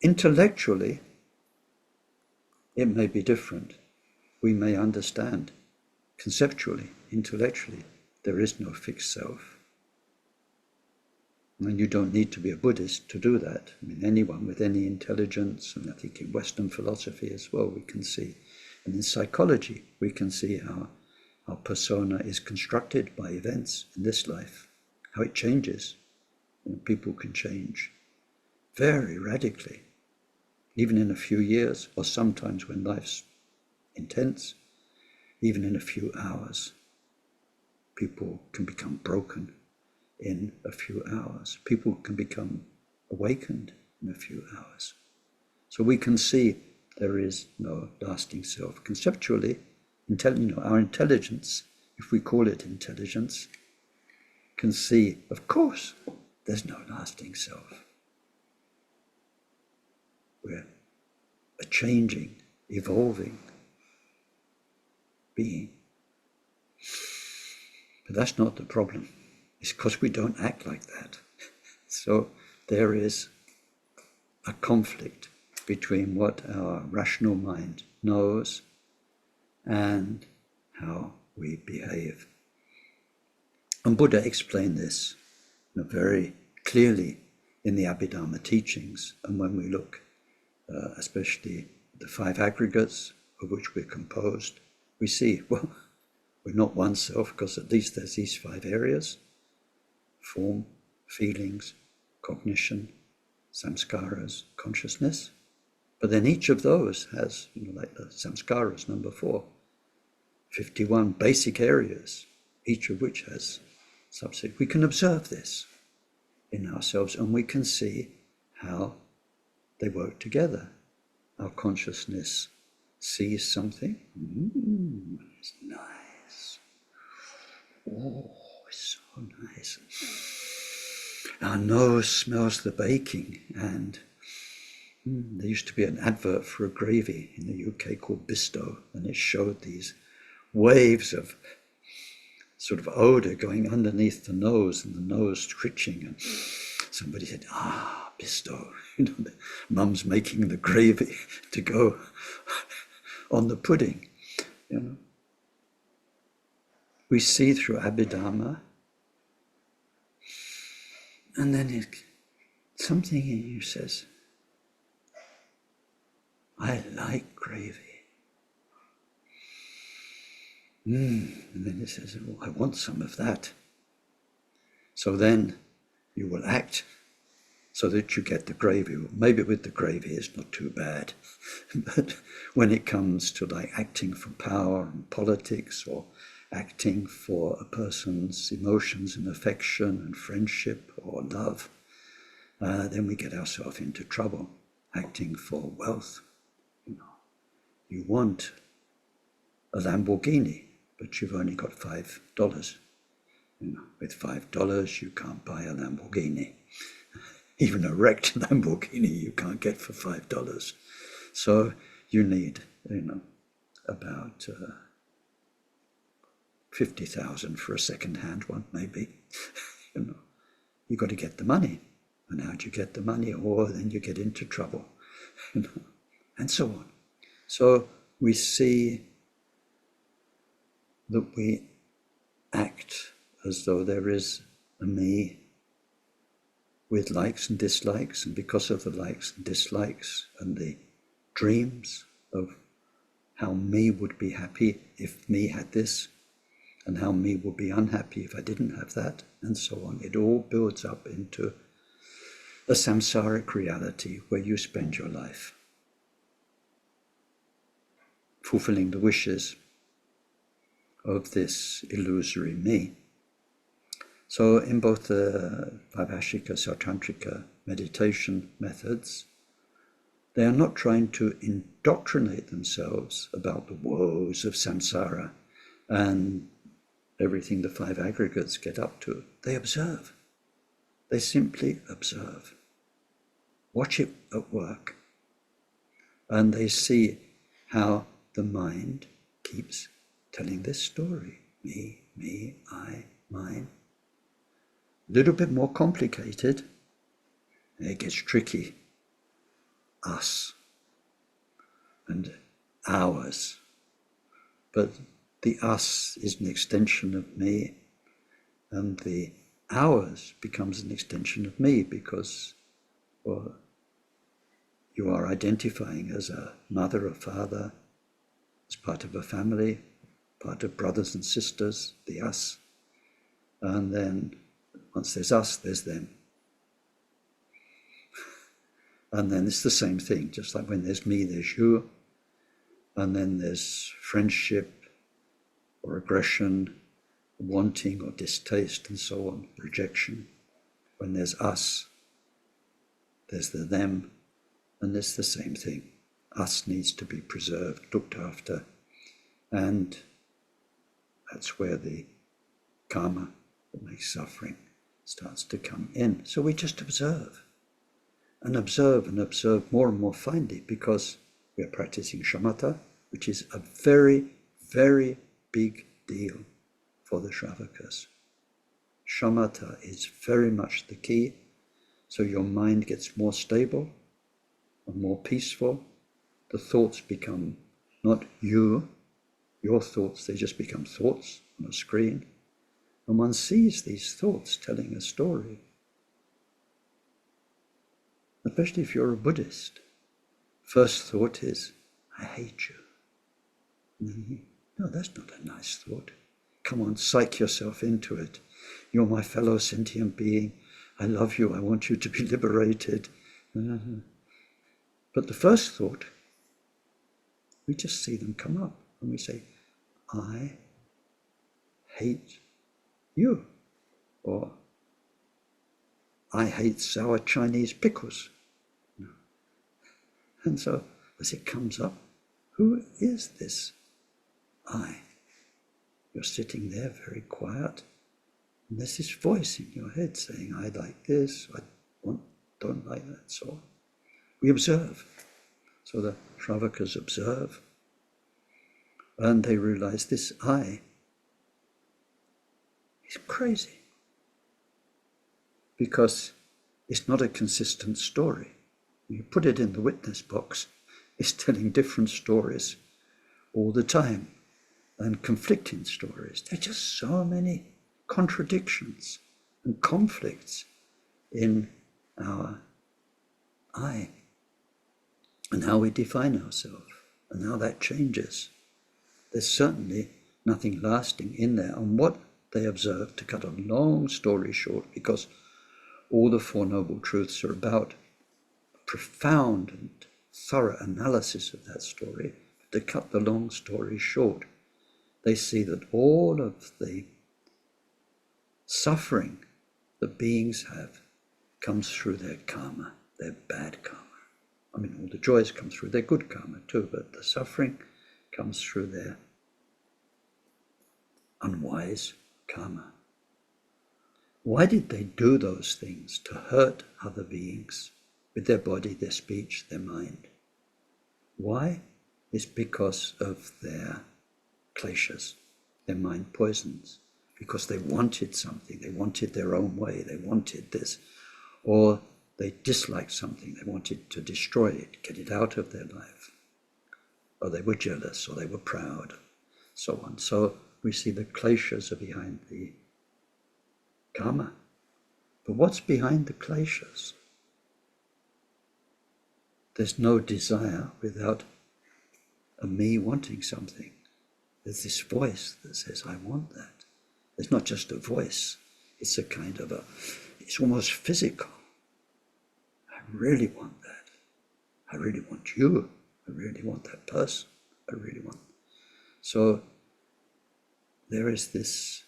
Intellectually, it may be different. We may understand conceptually, intellectually, there is no fixed self. And you don't need to be a Buddhist to do that. I mean, anyone with any intelligence, and I think in Western philosophy as well, we can see, and in psychology, we can see how our persona is constructed by events in this life, how it changes. People can change very radically, even in a few years, or sometimes when life's intense, even in a few hours. People can become broken in a few hours. People can become awakened in a few hours. So we can see there is no lasting self. Conceptually, our intelligence, if we call it intelligence, can see, of course, there's no lasting self. We're a changing, evolving being. But that's not the problem. It's because we don't act like that. So there is a conflict between what our rational mind knows and how we behave. And Buddha explained this very clearly in the Abhidharma teachings. And when we look, especially the five aggregates of which we're composed, we see, well, we're not one self, because at least there's these five areas: form, feelings, cognition, samskaras, consciousness. But then each of those has, like the samskaras, number 4, 51 basic areas, each of which has subset. We can observe this in ourselves, and we can see how they work together. Our consciousness sees something. It's nice. Oh, it's so nice. Our nose smells the baking, and there used to be an advert for a gravy in the UK called Bisto, and it showed these waves of sort of odor going underneath the nose, and the nose twitching, and somebody said, Bisto, Mum's making the gravy to go on the pudding. We see through Abhidharma, and then something in you says, I like gravy. And then it says, oh, I want some of that. So then you will act so that you get the gravy. Maybe with the gravy it's not too bad. But when it comes to like acting for power and politics, or acting for a person's emotions and affection and friendship or love, then we get ourselves into trouble. Acting for wealth. You want a Lamborghini, but you've only got $5. With $5 you can't buy a Lamborghini. Even a wrecked Lamborghini you can't get for $5. So you need, about 50,000 for a second-hand one, maybe. You've got to get the money. And how do you get the money? Or then you get into trouble, and so on. So we see that we act as though there is a me with likes and dislikes, and because of the likes and dislikes and the dreams of how me would be happy if me had this, and how me would be unhappy if I didn't have that, and so on. It all builds up into a samsaric reality where you spend your life fulfilling the wishes of this illusory me. So in both the Vaibasika, Sautrantika meditation methods, they are not trying to indoctrinate themselves about the woes of samsara and everything the five aggregates get up to. They observe. They simply observe. Watch it at work. And they see how the mind keeps telling this story. Me, I, mine. A little bit more complicated. It gets tricky. Us and ours. But the us is an extension of me, and the ours becomes an extension of me, because, well, you are identifying as a mother or father, as part of a family, part of brothers and sisters, the us. And then once there's us, there's them. And then it's the same thing, just like when there's me, there's you. And then there's friendship or aggression, wanting or distaste, and so on, rejection. When there's us, there's the them, and it's the same thing. Us needs to be preserved, looked after, and that's where the karma that makes suffering starts to come in. So we just observe, and observe and observe more and more finely, because we are practicing shamatha, which is a very, very big deal for the Shravakas. Shamatha is very much the key, so your mind gets more stable and more peaceful. The thoughts become not you, your thoughts, they just become thoughts on a screen. And one sees these thoughts telling a story. Especially if you're a Buddhist. First thought is, I hate you. No, that's not a nice thought. Come on, psych yourself into it. You're my fellow sentient being. I love you. I want you to be liberated. But the first thought, we just see them come up and we say, I hate you. Or I hate sour Chinese pickles. And so as it comes up, who is this I? You're sitting there very quiet, and there's this voice in your head saying, I like this, I don't like that. So we observe. So the Shravakas observe, and they realize this I is crazy, because it's not a consistent story. You put it in the witness box, it's telling different stories all the time, and conflicting stories. There are just so many contradictions and conflicts in our I, and how we define ourselves, and how that changes. There's certainly nothing lasting in there. And what they observe, to cut a long story short, because all the Four Noble Truths are about profound and thorough analysis of that story. To cut the long story short, they see that all of the suffering that beings have comes through their karma, their bad karma. I mean, all the joys come through their good karma too, but the suffering comes through their unwise karma. Why did they do those things? To hurt other beings with their body, their speech, their mind. Why? It's because of their kleshas, their mind poisons, because they wanted something, they wanted their own way, they wanted this, or they disliked something, they wanted to destroy it, get it out of their life, or they were jealous, or they were proud, so on. So we see the kleshas are behind the karma. But what's behind the kleshas? There's no desire without a me wanting something. There's this voice that says, I want that. It's not just a voice. It's a kind of it's almost physical. I really want that. I really want you. I really want that person. I really want. So there is this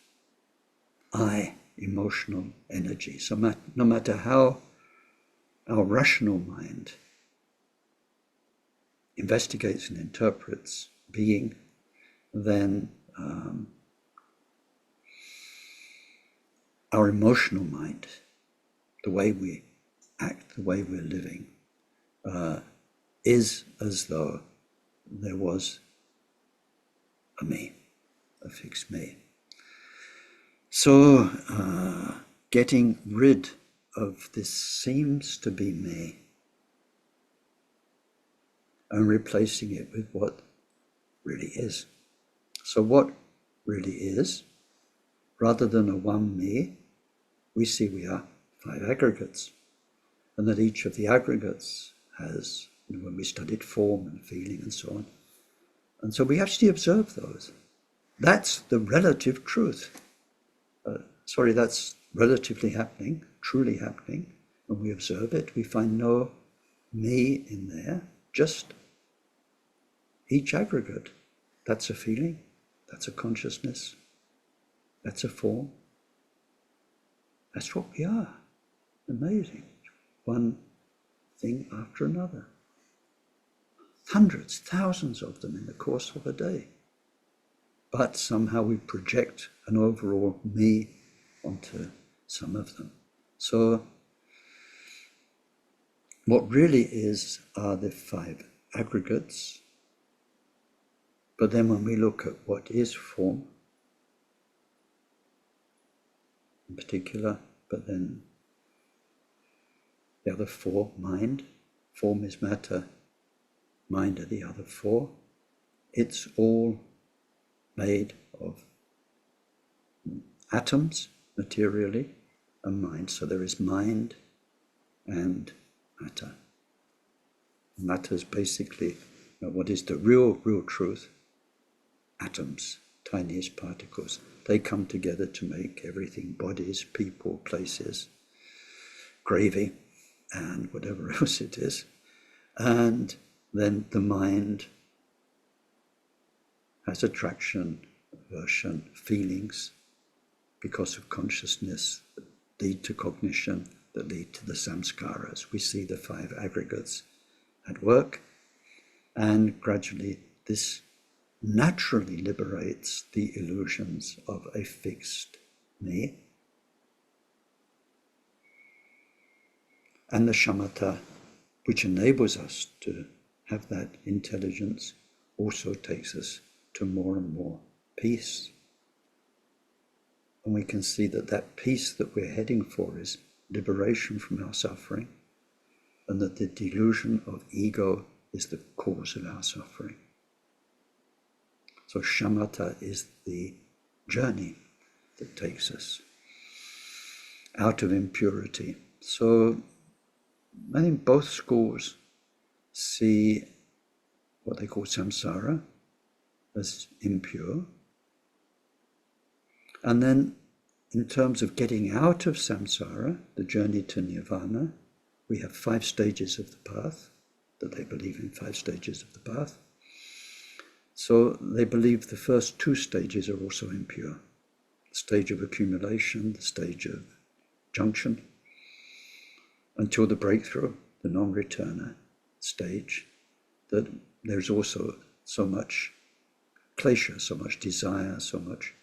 I emotional energy. So no matter how our rational mind investigates and interprets being, then our emotional mind, the way we act, the way we're living, is as though there was a me, a fixed me. So getting rid of this seems to be me and replacing it with what really is. So what really is, rather than a one me, we see we are 5 aggregates, and that each of the aggregates has, when we studied form and feeling and so on, and so we actually observe those. That's the relative truth. That's relatively happening, truly happening. When we observe it, we find no me in there, just each aggregate. That's a feeling, that's a consciousness, that's a form. That's what we are. Amazing. One thing after another. Hundreds, thousands of them in the course of a day. But somehow we project an overall me onto some of them. So what really is are the 5 aggregates. But then when we look at what is form, in particular, but then the other four, mind, form is matter, mind are the other four. It's all made of atoms, materially, and mind. So there is mind and matter. Matter is basically, what is the real truth? Atoms, tiniest particles. They come together to make everything: bodies, people, places, gravy, and whatever else it is. And then the mind has attraction, aversion, feelings, because of consciousness that lead to cognition, that lead to the samskaras. We see the five aggregates at work, and gradually this naturally liberates the illusions of a fixed me. And the shamatha, which enables us to have that intelligence, also takes us to more and more peace. And we can see that that peace that we're heading for is liberation from our suffering, and that the delusion of ego is the cause of our suffering. So shamatha is the journey that takes us out of impurity. So I think both schools see what they call samsara as impure. And then in terms of getting out of samsara, the journey to nirvana, we have 5 stages of the path, that they believe in 5 stages of the path. So they believe the first 2 stages are also impure. The stage of accumulation, the stage of junction, until the breakthrough, the non-returner stage, that there's also so much klesha, so much desire, so much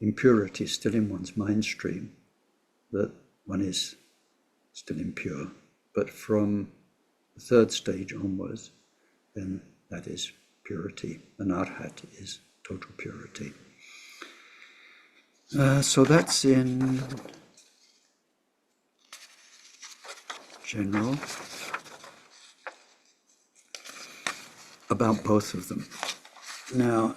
impurity still in one's mind stream, that one is still impure. But from the 3rd stage onwards, then that is purity. And arhat is total purity. So that's in general about both of them. Now,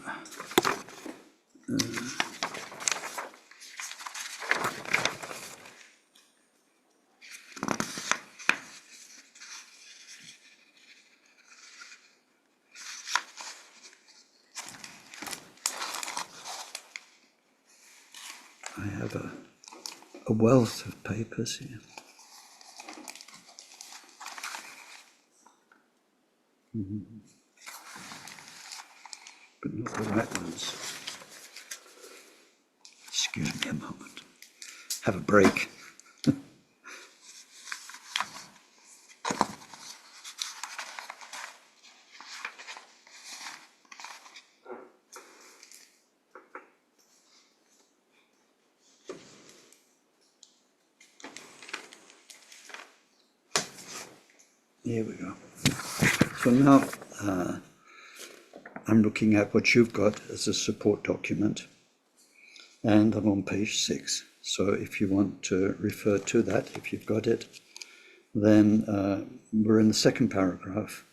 I have a wealth of papers here. But not the right ones. Excuse me a moment. Have a break. Here we go. So now I'm looking at what you've got as a support document, and I'm on page 6. So if you want to refer to that, if you've got it, then we're in the 2nd paragraph,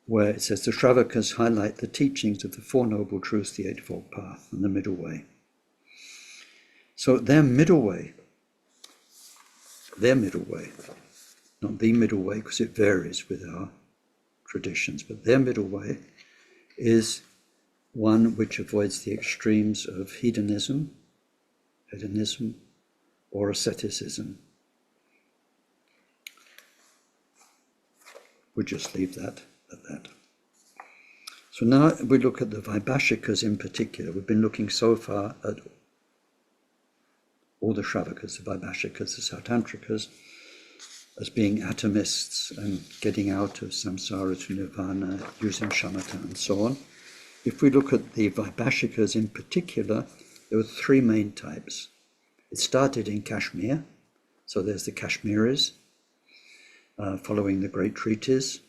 where it says the Shravakas highlight the teachings of the 4 Noble Truths, the Eightfold Path, and the middle way. So their middle way, not the middle way, because it varies with our traditions, but their middle way is one which avoids the extremes of hedonism, or asceticism. We'll just leave that at that. So now we look at the Vaibashikas in particular. We've been looking so far at all the Shravakas, the Vaibashikas, the Sautrantikas, as being atomists and getting out of samsara to nirvana, using shamatha and so on. If we look at the Vaibashikas in particular, there were 3 main types. It started in Kashmir, so there's the Kashmiris, following the great treatise,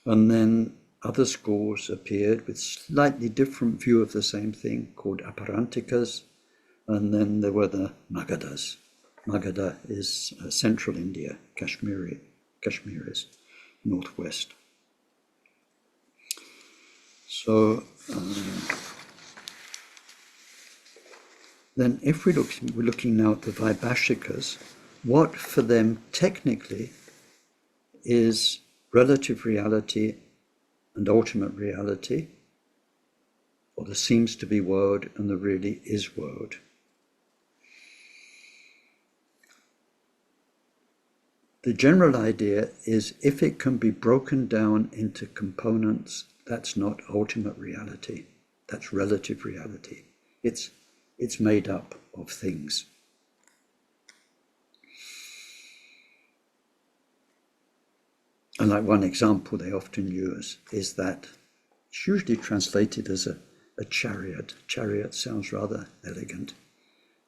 and then other schools appeared with slightly different view of the same thing, called Aparantikas, And then there were the Magadhas. Magadha is central India, Kashmir is northwest. So then if we're looking now at the Vaibhashikas, what for them technically is relative reality and ultimate reality, or there seems to be world and there really is world. The general idea is if it can be broken down into components, that's not ultimate reality, that's relative reality. It's made up of things. And like one example they often use is that it's usually translated as a chariot. Chariot sounds rather elegant.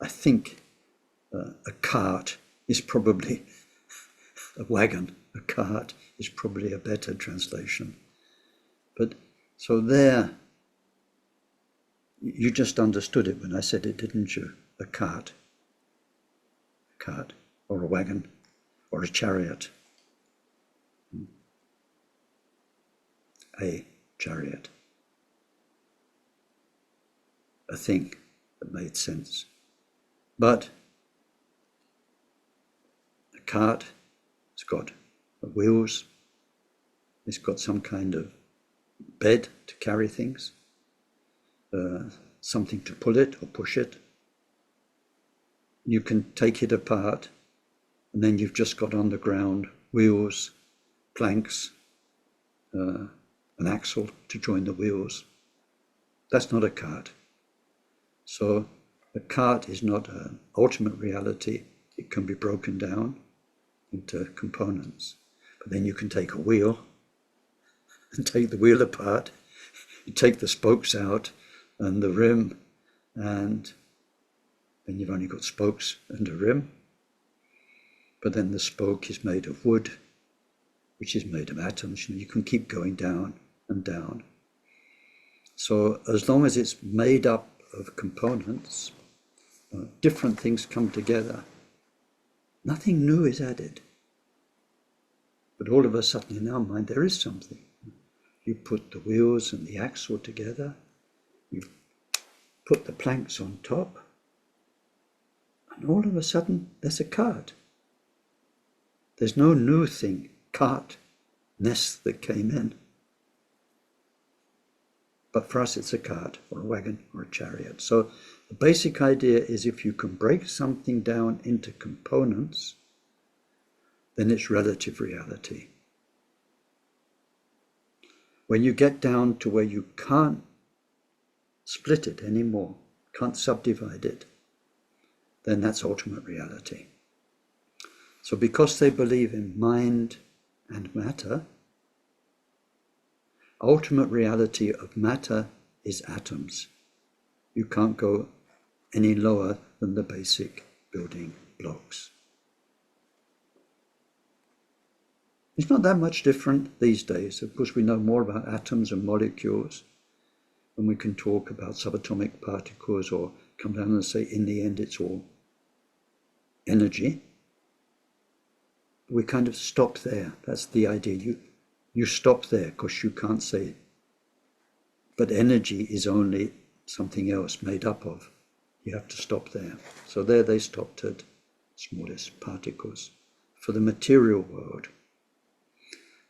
I think a cart is probably a wagon. A cart is probably a better translation. But so there, you just understood it when I said it, didn't you? A cart or a wagon or a chariot. A chariot. A thing that made sense. But a cart, it's got wheels, it's got some kind of bed to carry things, something to pull it or push it. You can take it apart, and then you've just got on the ground wheels, planks, an axle to join the wheels. That's not a cart. So a cart is not an ultimate reality. It can be broken down into components. But then you can take a wheel and take the wheel apart. You take the spokes out and the rim, and then you've only got spokes and a rim. But then the spoke is made of wood, which is made of atoms. You can keep going down and down. So as long as it's made up of components, different things come together, nothing new is added. But all of a sudden in our mind there is something. You put the wheels and the axle together, you put the planks on top, and all of a sudden there's a cart. There's no new thing, cart-ness that came in. But for us it's a cart or a wagon or a chariot. So the basic idea is if you can break something down into components, then it's relative reality. When you get down to where you can't split it anymore, can't subdivide it, then that's ultimate reality. So because they believe in mind and matter, ultimate reality of matter is atoms. You can't go any lower than the basic building blocks. It's not that much different these days. Of course, we know more about atoms and molecules, and we can talk about subatomic particles or come down and say, in the end, it's all energy. We kind of stop there. That's the idea. You stop there because you can't say, but energy is only something else made up of. You have to stop there. So there they stopped at smallest particles for the material world.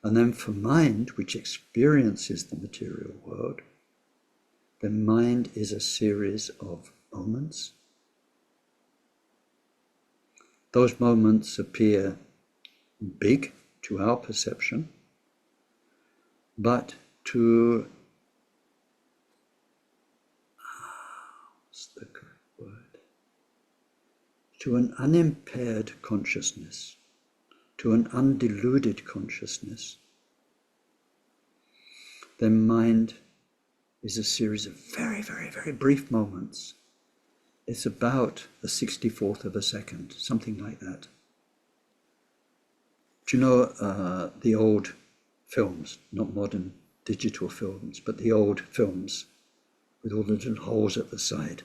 And then for mind, which experiences the material world, then mind is a series of moments. Those moments appear big to our perception, but to what's the correct word? To an unimpaired consciousness, to an undiluted consciousness, then mind is a series of very, very, very brief moments. It's about a 64th of a second, something like that. Do you know the old films, not modern digital films, but the old films with all the little holes at the side?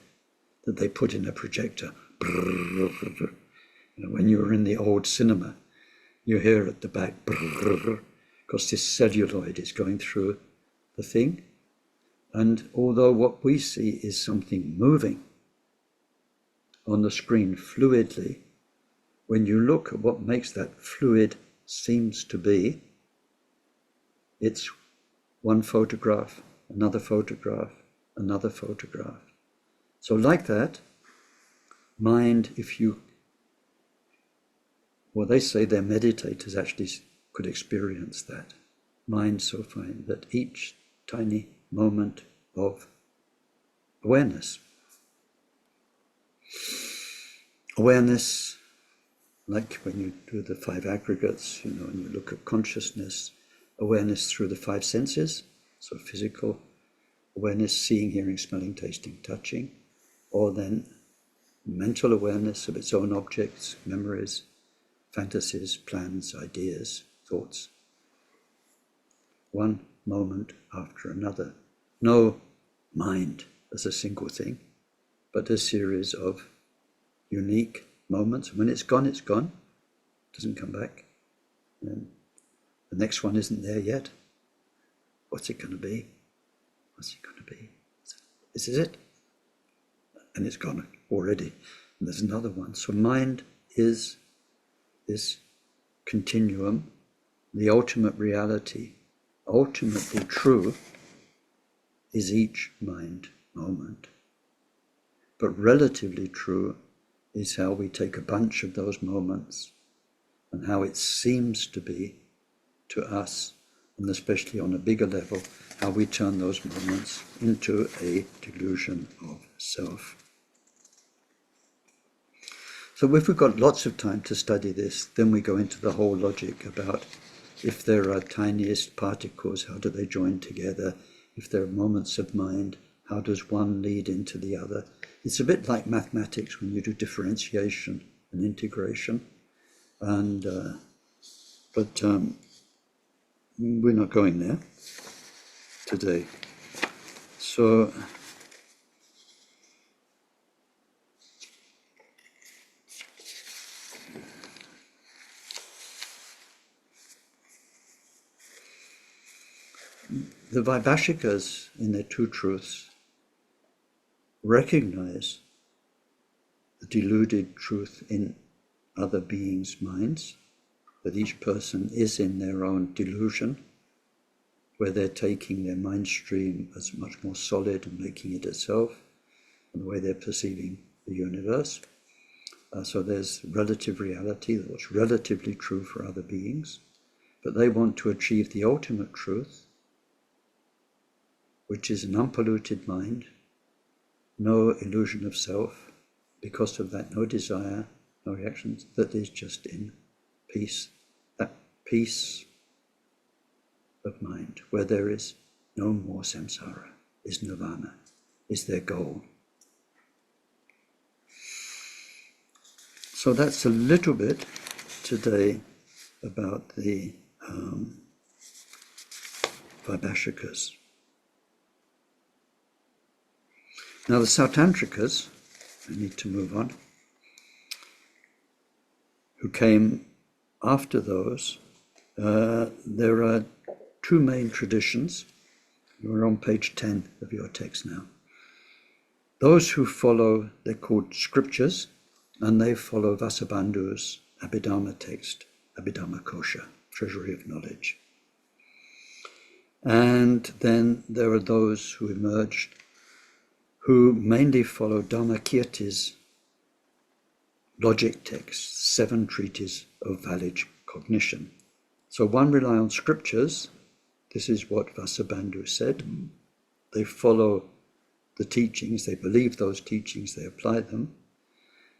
that they put in a projector. When you were in the old cinema, you hear at the back, because this celluloid is going through the thing. And although what we see is something moving on the screen fluidly, when you look at what makes that fluid seems to be, it's one photograph, another photograph, another photograph. So like that, mind, they say their meditators actually could experience that. Mind so fine that each tiny moment of awareness, like when you do the 5 aggregates, and you look at consciousness, awareness through the 5 senses, so physical awareness, seeing, hearing, smelling, tasting, touching, or then mental awareness of its own objects, memories, fantasies, plans, ideas, thoughts. One moment after another. No mind as a single thing, but a series of unique moments. When it's gone, it doesn't come back. And the next one isn't there yet. What's it going to be? What's it going to be? This is it. And it's gone already. And there's another one. So mind is this continuum, the ultimate reality, ultimately true, is each mind moment. But relatively true is how we take a bunch of those moments and how it seems to be to us, and especially on a bigger level, how we turn those moments into a delusion of self. So if we've got lots of time to study this, then we go into the whole logic about if there are tiniest particles, how do they join together? If there are moments of mind, how does one lead into the other? It's a bit like mathematics when you do differentiation and integration. But we're not going there today. So the Vaibasikas, in their 2 truths, recognize the deluded truth in other beings' minds, that each person is in their own delusion, where they're taking their mind stream as much more solid and making it itself, and the way they're perceiving the universe. So there's relative reality, what's relatively true for other beings, but they want to achieve the ultimate truth, which is an unpolluted mind, no illusion of self, because of that no desire, no reactions, that is just in peace. That peace of mind, where there is no more samsara, is nirvana, is their goal. So that's a little bit today about the Vaibhashikas. Now the Sautrantikas, I need to move on, who came after those, there are 2 main traditions. We're on page 10 of your text now. Those who follow, they're called scriptures, and they follow Vasubandhu's Abhidharma text, Abhidharma Kosha, Treasury of Knowledge. And then there are those who emerged who mainly follow Dharmakirti's logic text, 7 treatises of valid cognition. So one rely on scriptures. This is what Vasubandhu said. They follow the teachings, they believe those teachings, they apply them.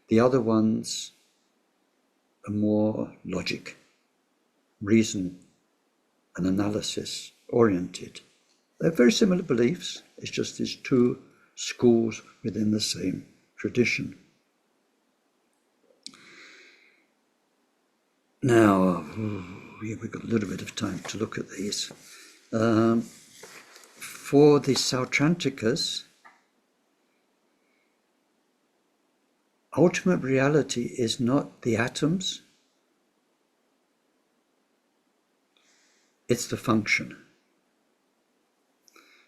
The other ones are more logic, reason and analysis oriented. They're very similar beliefs, it's just these 2 schools within the same tradition. Now, we've got a little bit of time to look at these. For the Sautrantikas, ultimate reality is not the atoms, it's the function.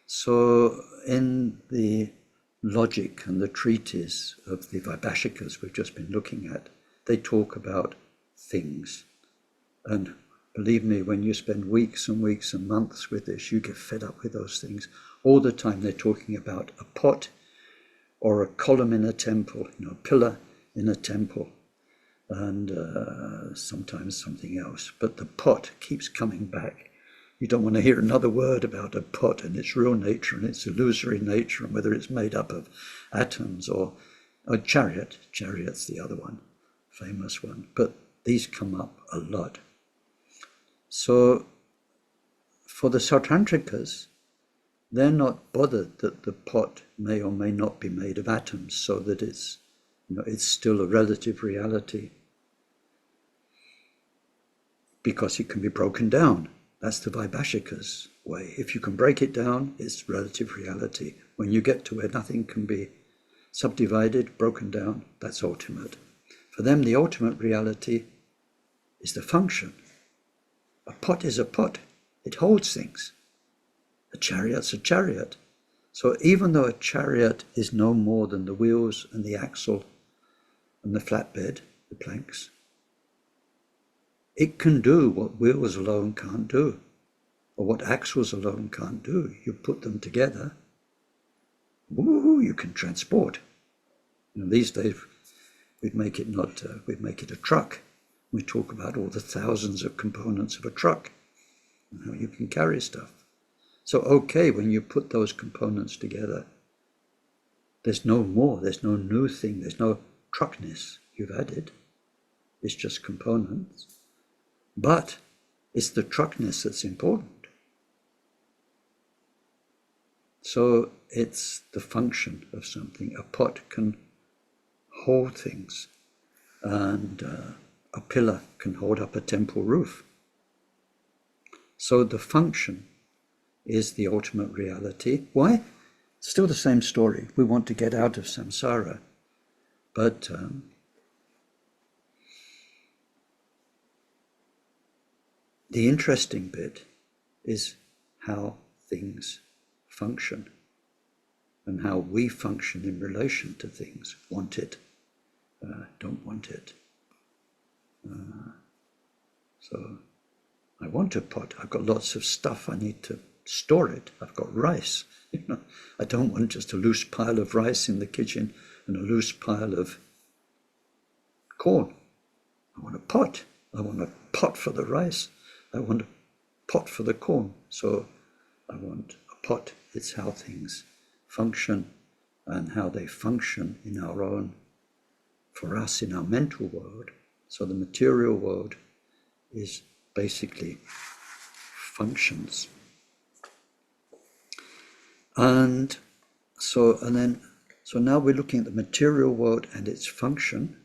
So in the logic and the treatise of the Vaibasikas we've just been looking at, they talk about things. And believe me, when you spend weeks and weeks and months with this, you get fed up with those things. All the time they're talking about a pot or a column in a temple, a pillar in a temple, and sometimes something else. But the pot keeps coming back. You don't want to hear another word about a pot and its real nature and its illusory nature and whether it's made up of atoms or a chariot. Chariot's the other one, famous one. But these come up a lot. So for the Sautrantikas, they're not bothered that the pot may or may not be made of atoms, so that it's still a relative reality, because it can be broken down. That's the Vaibhashika's way. If you can break it down, it's relative reality. When you get to where nothing can be subdivided, broken down, that's ultimate. For them, the ultimate reality is the function. A pot is a pot. It holds things. A chariot's a chariot. So even though a chariot is no more than the wheels and the axle and the flatbed, the planks, it can do what wheels alone can't do, or what axles alone can't do. You put them together, woo, you can transport. These days, we'd make it a truck. We talk about all the thousands of components of a truck and how you can carry stuff. So, okay, when you put those components together, there's no more, there's no new thing, there's no truckness you've added. It's just components. But it's the truckness that's important. So it's the function of something. A pot can hold things, and a pillar can hold up a temple roof. So the function is the ultimate reality. Why? Still the same story. We want to get out of samsara, but the interesting bit is how things function and how we function in relation to things. Want it, don't want it. So I want a pot. I've got lots of stuff. I need to store it. I've got rice. I don't want just a loose pile of rice in the kitchen and a loose pile of corn. I want a pot. I want a pot for the rice. I want a pot for the corn. So I want a pot. It's how things function and how they function in our own, for us, in our mental world. So the material world is basically functions. And so now we're looking at the material world and its function.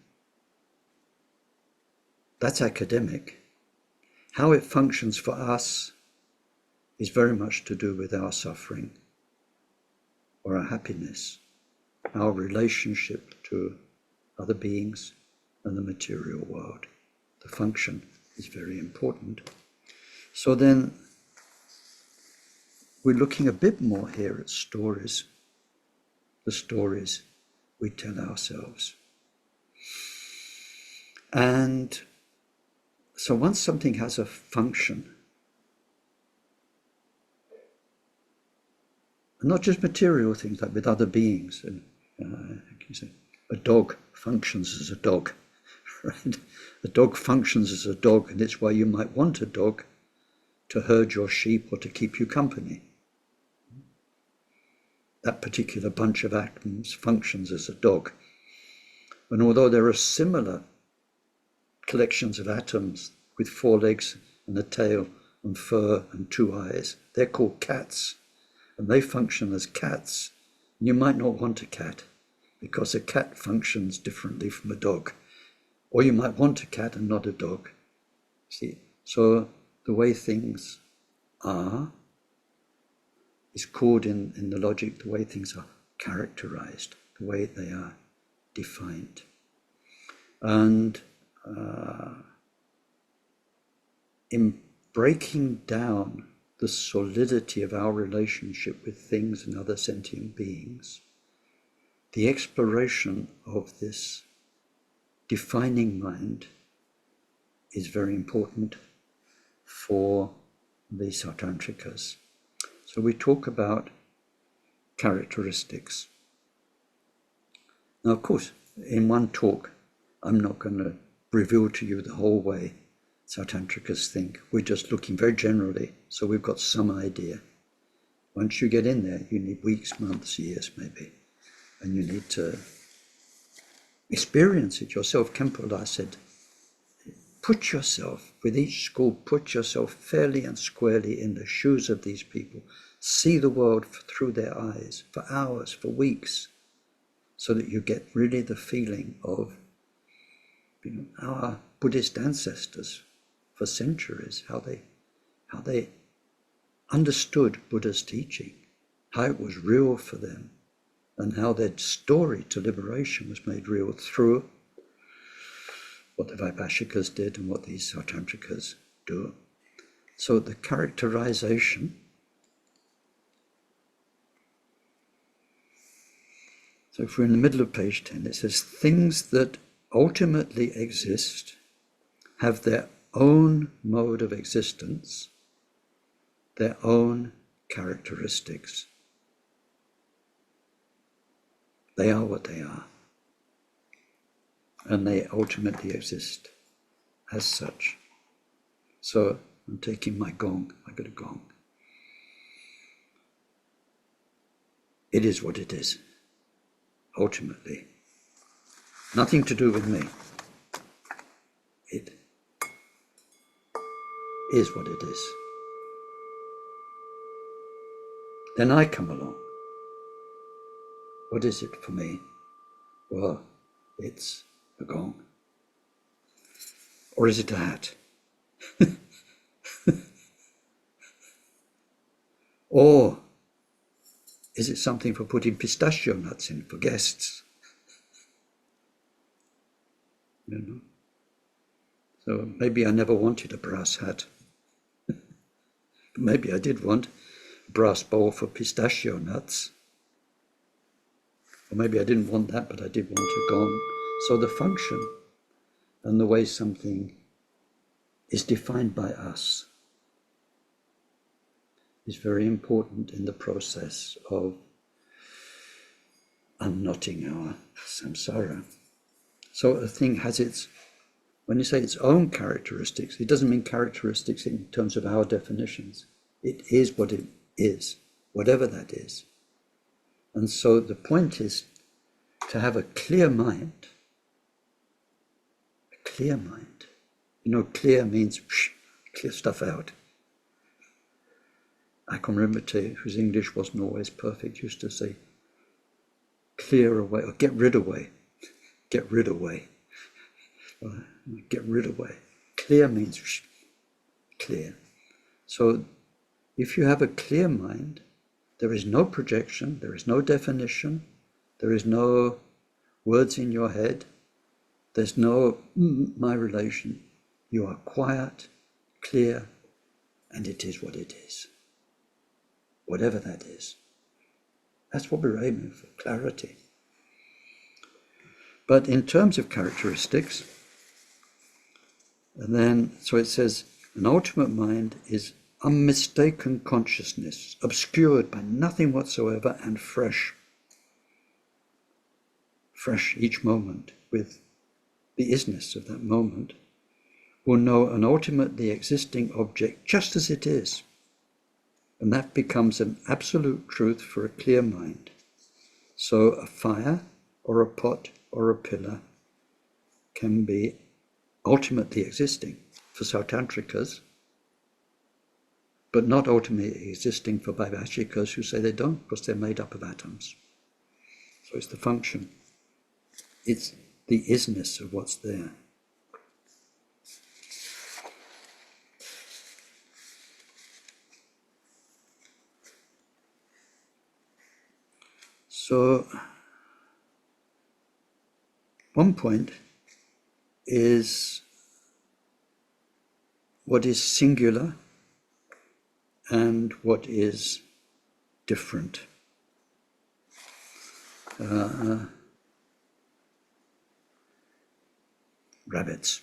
That's academic. How it functions for us is very much to do with our suffering or our happiness, our relationship to other beings and the material world. The function is very important. So then we're looking a bit more here at stories, the stories we tell ourselves. And so once something has a function, and not just material things like with other beings, and you say, a dog functions as a dog, right? A dog functions as a dog, and it's why you might want a dog to herd your sheep or to keep you company. That particular bunch of atoms functions as a dog. And although there are similar collections of atoms with 4 legs and a tail and fur and 2 eyes, they're called cats, and they function as cats. And you might not want a cat, because a cat functions differently from a dog. Or you might want a cat and not a dog. See, so the way things are is called in the logic the way things are characterized, the way they are defined. And in breaking down the solidity of our relationship with things and other sentient beings, the exploration of this defining mind is very important for the Sautrantikas. So we talk about characteristics. Now, of course, in one talk, I'm not going to reveal to you the whole way Sautrantikas think. We're just looking very generally, so we've got some idea. Once you get in there, you need weeks, months, years maybe, and you need to experience it yourself. Khenpo said, put yourself, with each school, put yourself fairly and squarely in the shoes of these people. See the world through their eyes for hours, for weeks, so that you get really the feeling of our Buddhist ancestors for centuries, how they understood Buddha's teaching, how it was real for them, and how their story to liberation was made real through what the Vaibasikas did and what these Sautrantikas do. So the characterization, so if we're in the middle of page 10, it says, things that ultimately exist have their own mode of existence, their own characteristics. They are what they are, and they ultimately exist as such. So I'm taking my gong, I got a gong. It is what it is, ultimately. Nothing to do with me. It is what it is. Then I come along. What is it for me? Well, it's a gong. Or is it a hat? Or is it something for putting pistachio nuts in for guests? So maybe I never wanted a brass hat. But maybe I did want a brass bowl for pistachio nuts. Or maybe I didn't want that, but I did want a gong. So the function and the way something is defined by us is very important in the process of unknotting our samsara. So a thing has its, when you say its own characteristics, it doesn't mean characteristics in terms of our definitions. It is what it is, whatever that is. And so the point is to have a clear mind. A clear mind. Clear means clear stuff out. Akon Rinpoche, whose English wasn't always perfect, used to say, clear away, or get rid away. Get rid away. Get rid away. Clear means clear. So if you have a clear mind, there is no projection, there is no definition, there is no words in your head, there's no my relation. You are quiet, clear, and it is what it is. Whatever that is. That's what we're aiming for, clarity. But in terms of characteristics, and then, so it says, an ultimate mind is unmistaken consciousness, obscured by nothing whatsoever and fresh. Fresh each moment with the isness of that moment, will know an ultimately existing object just as it is. And that becomes an absolute truth for a clear mind. So a fire or a pot or a pillar can be ultimately existing for Sautrantikas, but not ultimately existing for Vaibasikas who say they don't because they're made up of atoms. So it's the function. It's the isness of what's there. So, one point is singular and what is different. Rabbits.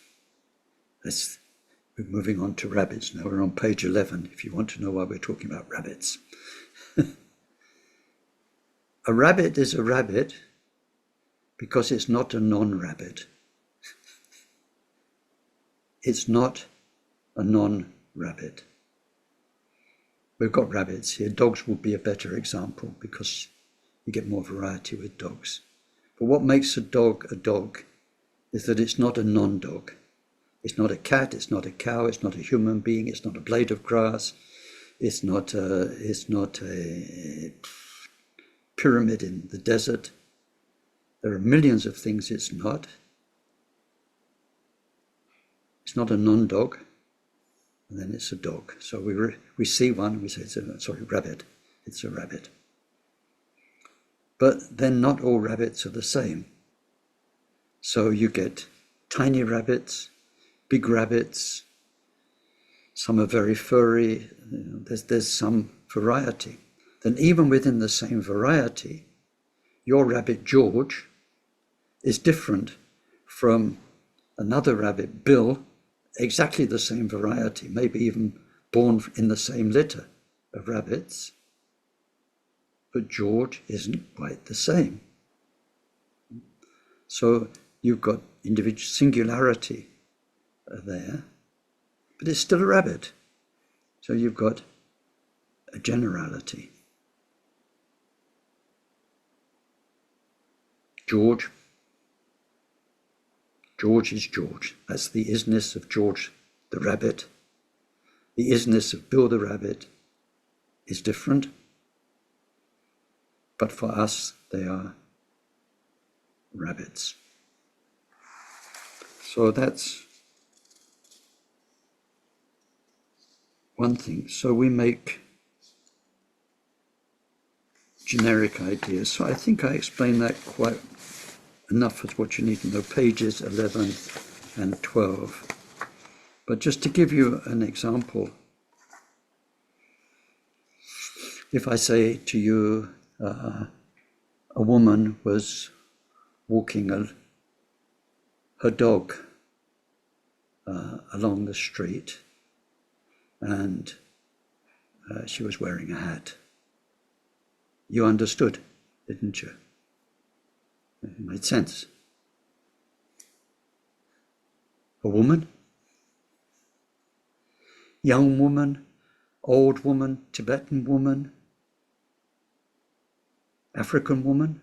We're moving on to rabbits now. We're on page 11 if you want to know why we're talking about rabbits. A rabbit is a rabbit because it's not a non-rabbit. It's not a non-rabbit. We've got rabbits here. Dogs would be a better example because you get more variety with dogs. But what makes a dog is that it's not a non-dog. It's not a cat, it's not a cow, it's not a human being, it's not a blade of grass, it's not a pyramid in the desert. There are millions of things it's not. It's not a non-dog, and then it's a dog. So we see one and we say, rabbit. It's a rabbit. But then not all rabbits are the same. So you get tiny rabbits, big rabbits, some are very furry, there's some variety. Then even within the same variety, your rabbit George is different from another rabbit Bill, exactly the same variety, maybe even born in the same litter of rabbits, but George isn't quite the same. So you've got individual singularity there, but it's still a rabbit. So you've got a generality. George is George. That's the isness of George the rabbit. The isness of Bill the rabbit is different, but for us they are rabbits. So that's one thing. So we make generic ideas. So I think I explained that quite enough as what you need to know, pages 11 and 12. But just to give you an example, if I say to you, a woman was walking her dog along the street, and she was wearing a hat. You understood, didn't you? It made sense. A woman, young woman, old woman, Tibetan woman, African woman,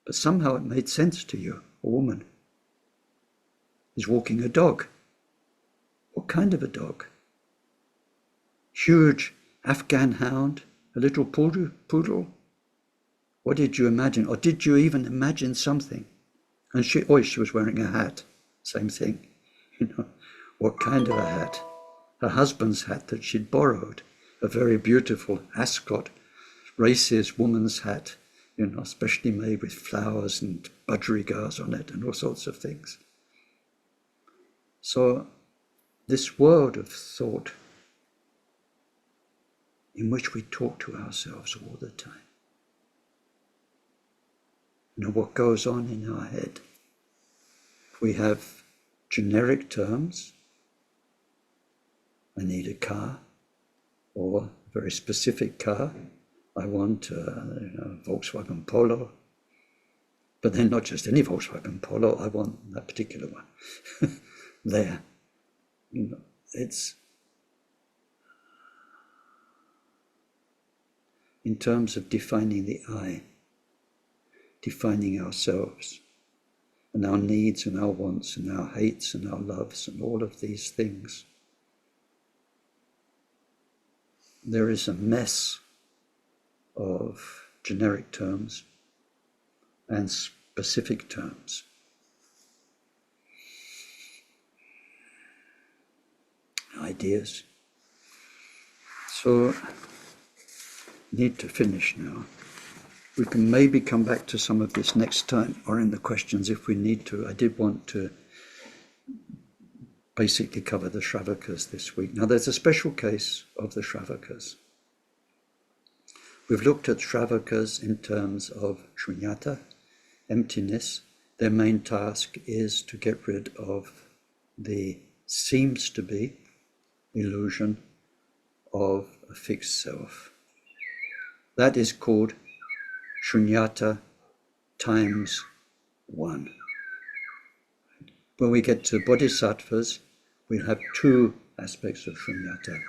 but somehow it made sense to you. A woman is walking a dog. What kind of a dog? Huge Afghan hound, a little poodle? What did you imagine? Or did you even imagine something? And she was wearing a hat. Same thing. What kind of a hat? Her husband's hat that she'd borrowed, a very beautiful ascot, racist woman's hat, especially made with flowers and budgerigars on it and all sorts of things. So this world of thought in which we talk to ourselves all the time. What goes on in our head. We have generic terms. I need a car, or a very specific car. I want a Volkswagen Polo. But then not just any Volkswagen Polo, I want that particular one. There. It's in terms of defining the I, defining ourselves and our needs and our wants and our hates and our loves and all of these things. There is a mess of generic terms and specific terms. Ideas. So, need to finish now. we can maybe come back to some of this next time or in the questions if we need to. I did want to basically cover the Shravakas this week. Now, there's a special case of the Shravakas. We've looked at Shravakas in terms of sunyata, emptiness. Their main task is to get rid of the seems to be illusion of a fixed self. That is called sunyata times one. When we get to bodhisattvas, we'll have two aspects of sunyata,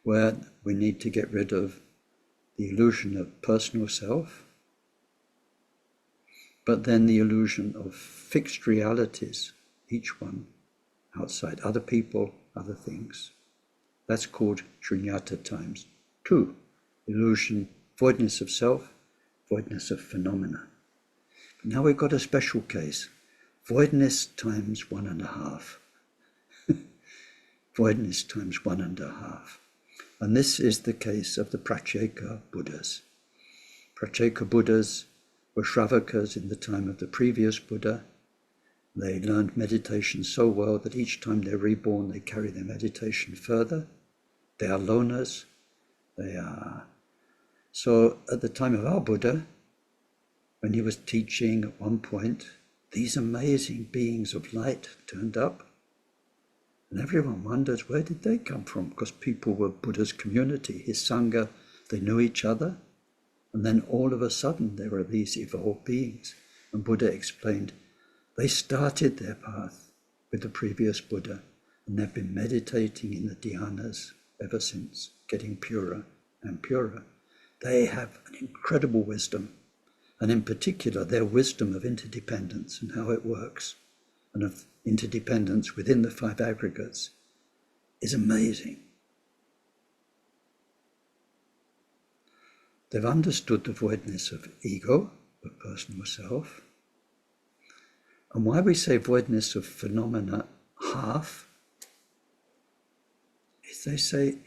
where we need to get rid of the illusion of personal self, but then the illusion of fixed realities, each one outside, other people, other things. That's called sunyata times two. Illusion, voidness of self, voidness of phenomena. But now we've got a special case. Voidness times 1.5. Voidness times 1.5. And this is the case of the Pratyeka Buddhas. Pratyeka Buddhas were Shravakas in the time of the previous Buddha. They learned meditation so well that each time they're reborn, they carry their meditation further. They are loners. So at the time of our Buddha, when he was teaching at one point, these amazing beings of light turned up. And everyone wonders, where did they come from? Because people were Buddha's community, his Sangha, they knew each other. And then all of a sudden, there were these evolved beings. And Buddha explained, they started their path with the previous Buddha, and they've been meditating in the dhyanas ever since, getting purer and purer. They have an incredible wisdom, and in particular, their wisdom of interdependence and how it works, and of interdependence within the five aggregates, is amazing. They've understood the voidness of ego, of personal self. And why we say voidness of phenomena half, is they say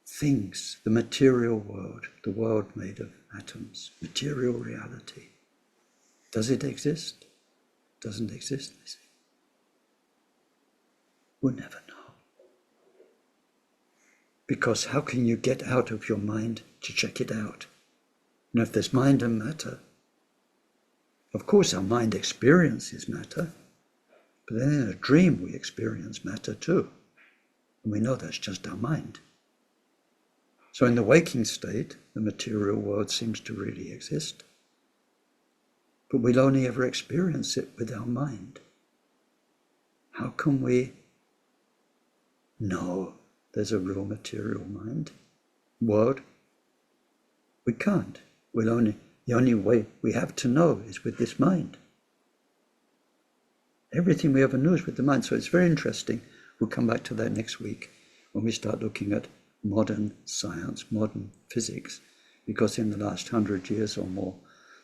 things, the material world, the world made of atoms, material reality. Does it exist? Doesn't exist, they say. We'll never know. Because how can you get out of your mind to check it out? And if there's mind and matter, of course our mind experiences matter, but then in a dream we experience matter too. And we know that's just our mind. So in the waking state, the material world seems to really exist. But we'll only ever experience it with our mind. How can we know there's a real material mind, world? We can't. The only way we have to know is with this mind. Everything we ever knew is with the mind. So it's very interesting. We'll come back to that next week when we start looking at modern science, modern physics, because in the last 100 years or more,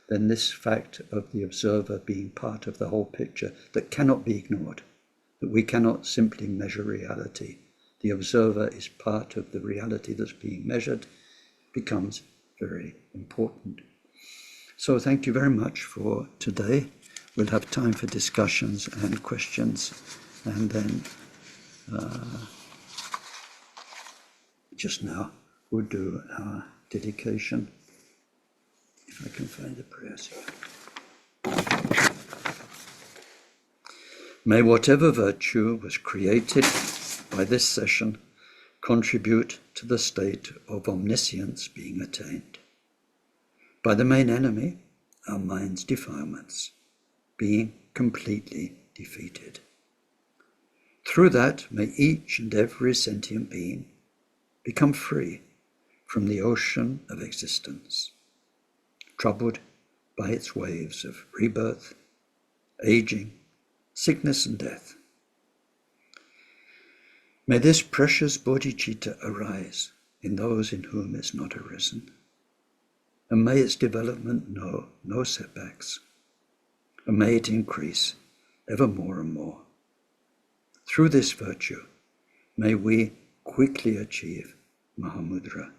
then this fact of the observer being part of the whole picture that cannot be ignored, that we cannot simply measure reality. The observer is part of the reality that's being measured, becomes very important. So thank you very much for today. We'll have time for discussions and questions, and then just now we'll do our dedication. If I can find the prayers here. May whatever virtue was created by this session contribute to the state of omniscience being attained. By the main enemy, our mind's defilements, being completely defeated. Through that, may each and every sentient being become free from the ocean of existence, troubled by its waves of rebirth, aging, sickness and death. May this precious bodhicitta arise in those in whom it's not arisen, and may its development know no setbacks, and may it increase ever more and more. Through this virtue, may we quickly achieve Mahamudra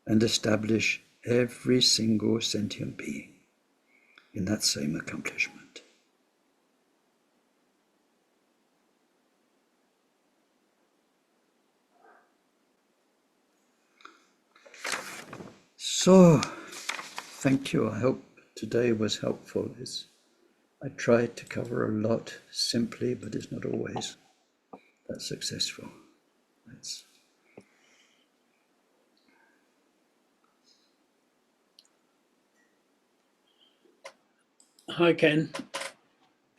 and establish every single sentient being in that same accomplishment. So, thank you. I hope today was helpful. I tried to cover a lot simply, but it's not always that successful. Hi, Ken.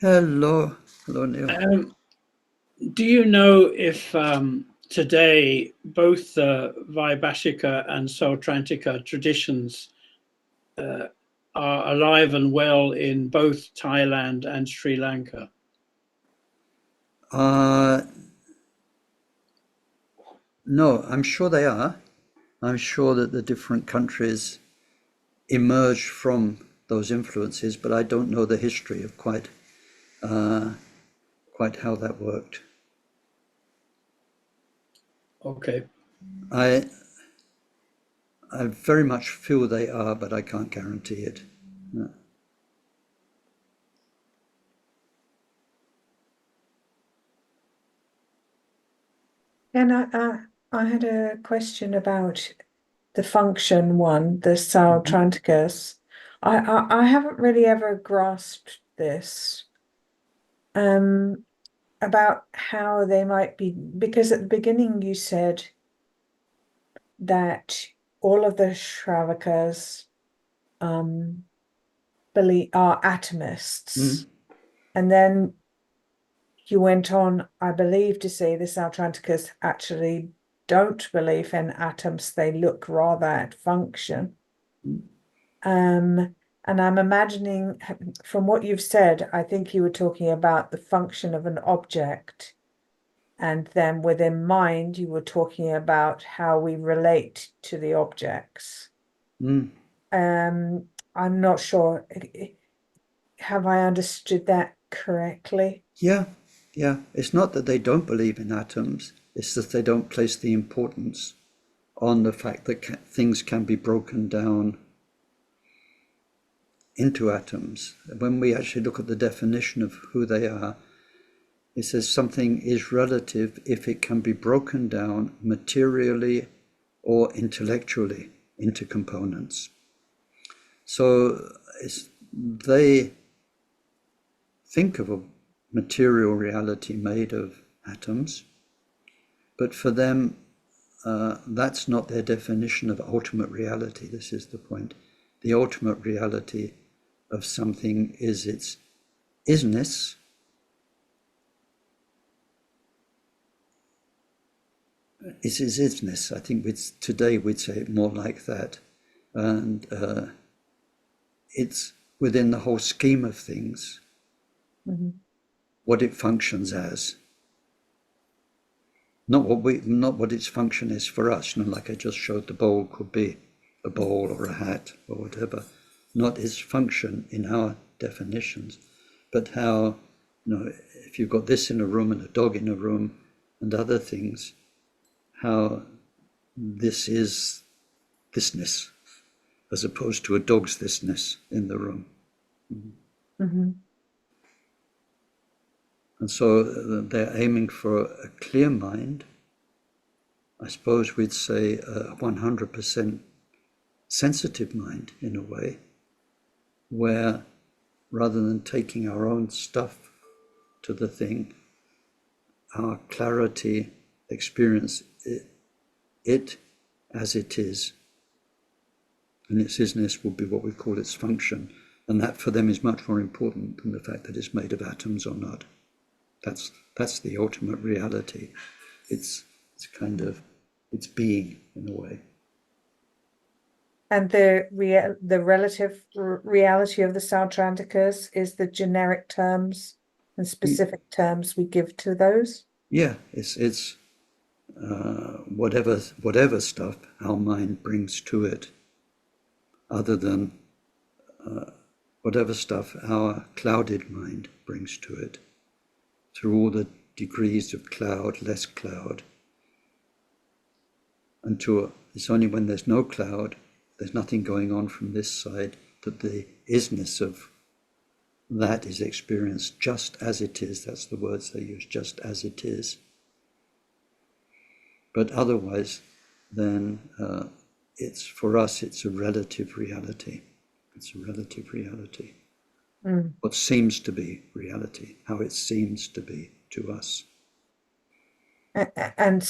Hello, Neil. Do you know if today both the Vaibasika and Sautrantika traditions are alive and well in both Thailand and Sri Lanka? No, I'm sure they are. I'm sure that the different countries emerged from those influences, but I don't know the history of quite how that worked. Okay. I very much feel they are, but I can't guarantee it. No. And I had a question about the function one, the Sautranticus. I haven't really ever grasped this about how they might be, because at the beginning you said that all of the Shravakas believe are atomists. And then you went on, I believe, to say the Sautranticus actually don't believe in atoms, they look rather at function. And I'm imagining from what you've said, I think you were talking about the function of an object. And then within mind, you were talking about how we relate to the objects. I'm not sure. Have I understood that correctly? Yeah. It's not that they don't believe in atoms, it's that they don't place the importance on the fact that things can be broken down into atoms. When we actually look at the definition of who they are, it says something is relative if it can be broken down materially or intellectually into components. So they think of a material reality made of atoms, but for them, that's not their definition of ultimate reality. This is the point. The ultimate reality of something is its isness. It's its isness. I think today we'd say it more like that. And it's within the whole scheme of things, what it functions as. Not what its function is for us. Like I just showed, the bowl could be a bowl or a hat or whatever. Not its function in our definitions, but how, if you've got this in a room and a dog in a room and other things, how this is thisness as opposed to a dog's thisness in the room. And so they're aiming for a clear mind. I suppose we'd say a 100% sensitive mind in a way, where rather than taking our own stuff to the thing, our clarity experience it as it is. And its isness will be what we call its function. And that for them is much more important than the fact that it's made of atoms or not. That's the ultimate reality. It's kind of its being in a way. And the relative reality of the Sautranticus is the generic terms and specific terms we give to those. Yeah, it's whatever stuff our mind brings to it, other than whatever stuff our clouded mind brings to it, through all the degrees of cloud, less cloud, until it's only when there's no cloud There's nothing going on from this side, that the isness of that is experienced just as it is. That's the words they use, just as it is. But otherwise, then it's, for us, it's a relative reality. It's a relative reality. What seems to be reality, how it seems to be to us. And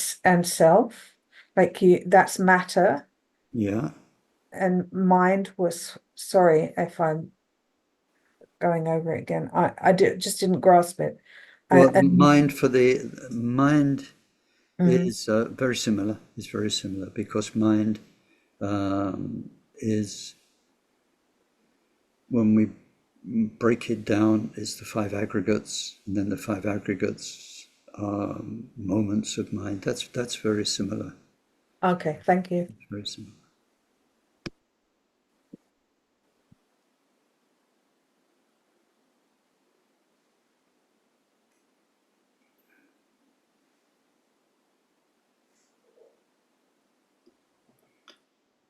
self, like that's matter. Yeah. And mind was, sorry if I'm going over it again. I just didn't grasp it. Well, And mind is very similar. Is very similar because mind is, when we break it down, is the five aggregates, and then the five aggregates are moments of mind. That's very similar. Okay, thank you. Very similar.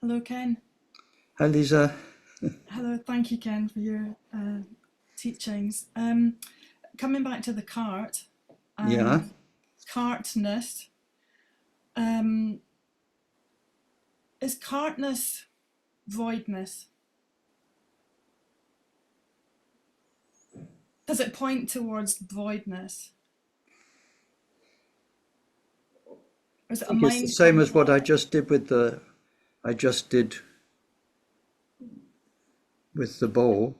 Hello, Ken. Hi, Lisa. Hello, thank you, Ken, for your teachings. Coming back to the cart and Yeah. cartness, is cartness voidness? Does it point towards voidness? Or is it a mind? It's the same as what I just did with the bowl.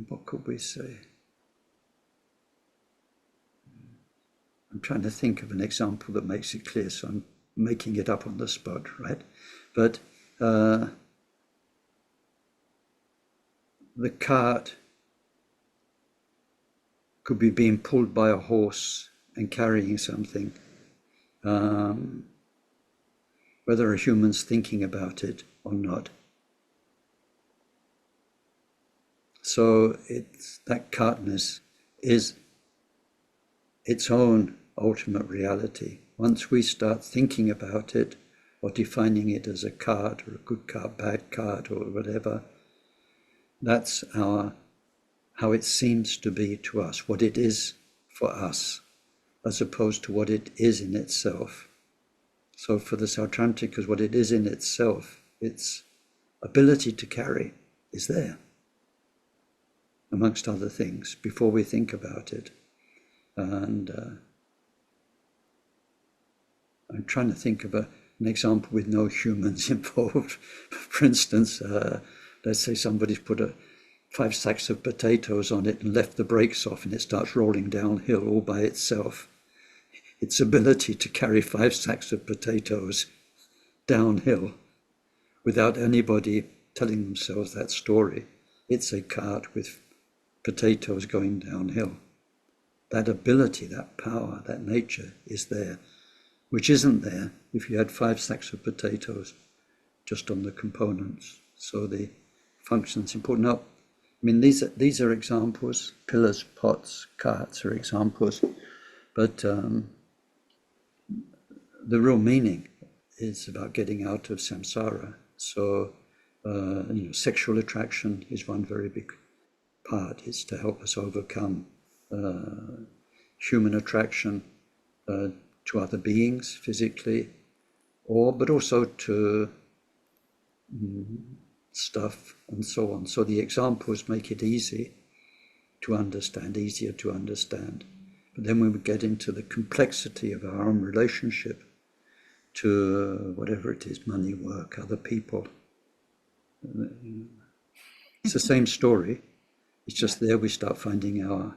What could we say? I'm trying to think of an example that makes it clear, so I'm making it up on the spot, right? But the cart could be being pulled by a horse and carrying something, whether a human's thinking about it or not. So it's, that cartness is its own ultimate reality. Once we start thinking about it or defining it as a cart or a good cart, bad cart, or whatever, that's how it seems to be to us, what it is for us, as opposed to what it is in itself. So for the Sautrantikas, what it is in itself, its ability to carry, is there, amongst other things, before we think about it. And I'm trying to think of an example with no humans involved. For instance, let's say somebody's put 5 sacks of potatoes on it and left the brakes off, and it starts rolling downhill all by itself. Its ability to carry 5 sacks of potatoes downhill without anybody telling themselves that story. It's a cart with potatoes going downhill. That ability, that power, that nature is there, which isn't there if you had 5 sacks of potatoes just on the components. So the function's important. Now, I mean, these are examples. Pillars, pots, carts are examples, but the real meaning is about getting out of samsara. So, sexual attraction is one very big part. It's to help us overcome human attraction to other beings physically, but also to stuff and so on. So the examples make it easier to understand. But then when we get into the complexity of our own relationship to whatever it is, money, work, other people, it's the same story. It's just there we start finding our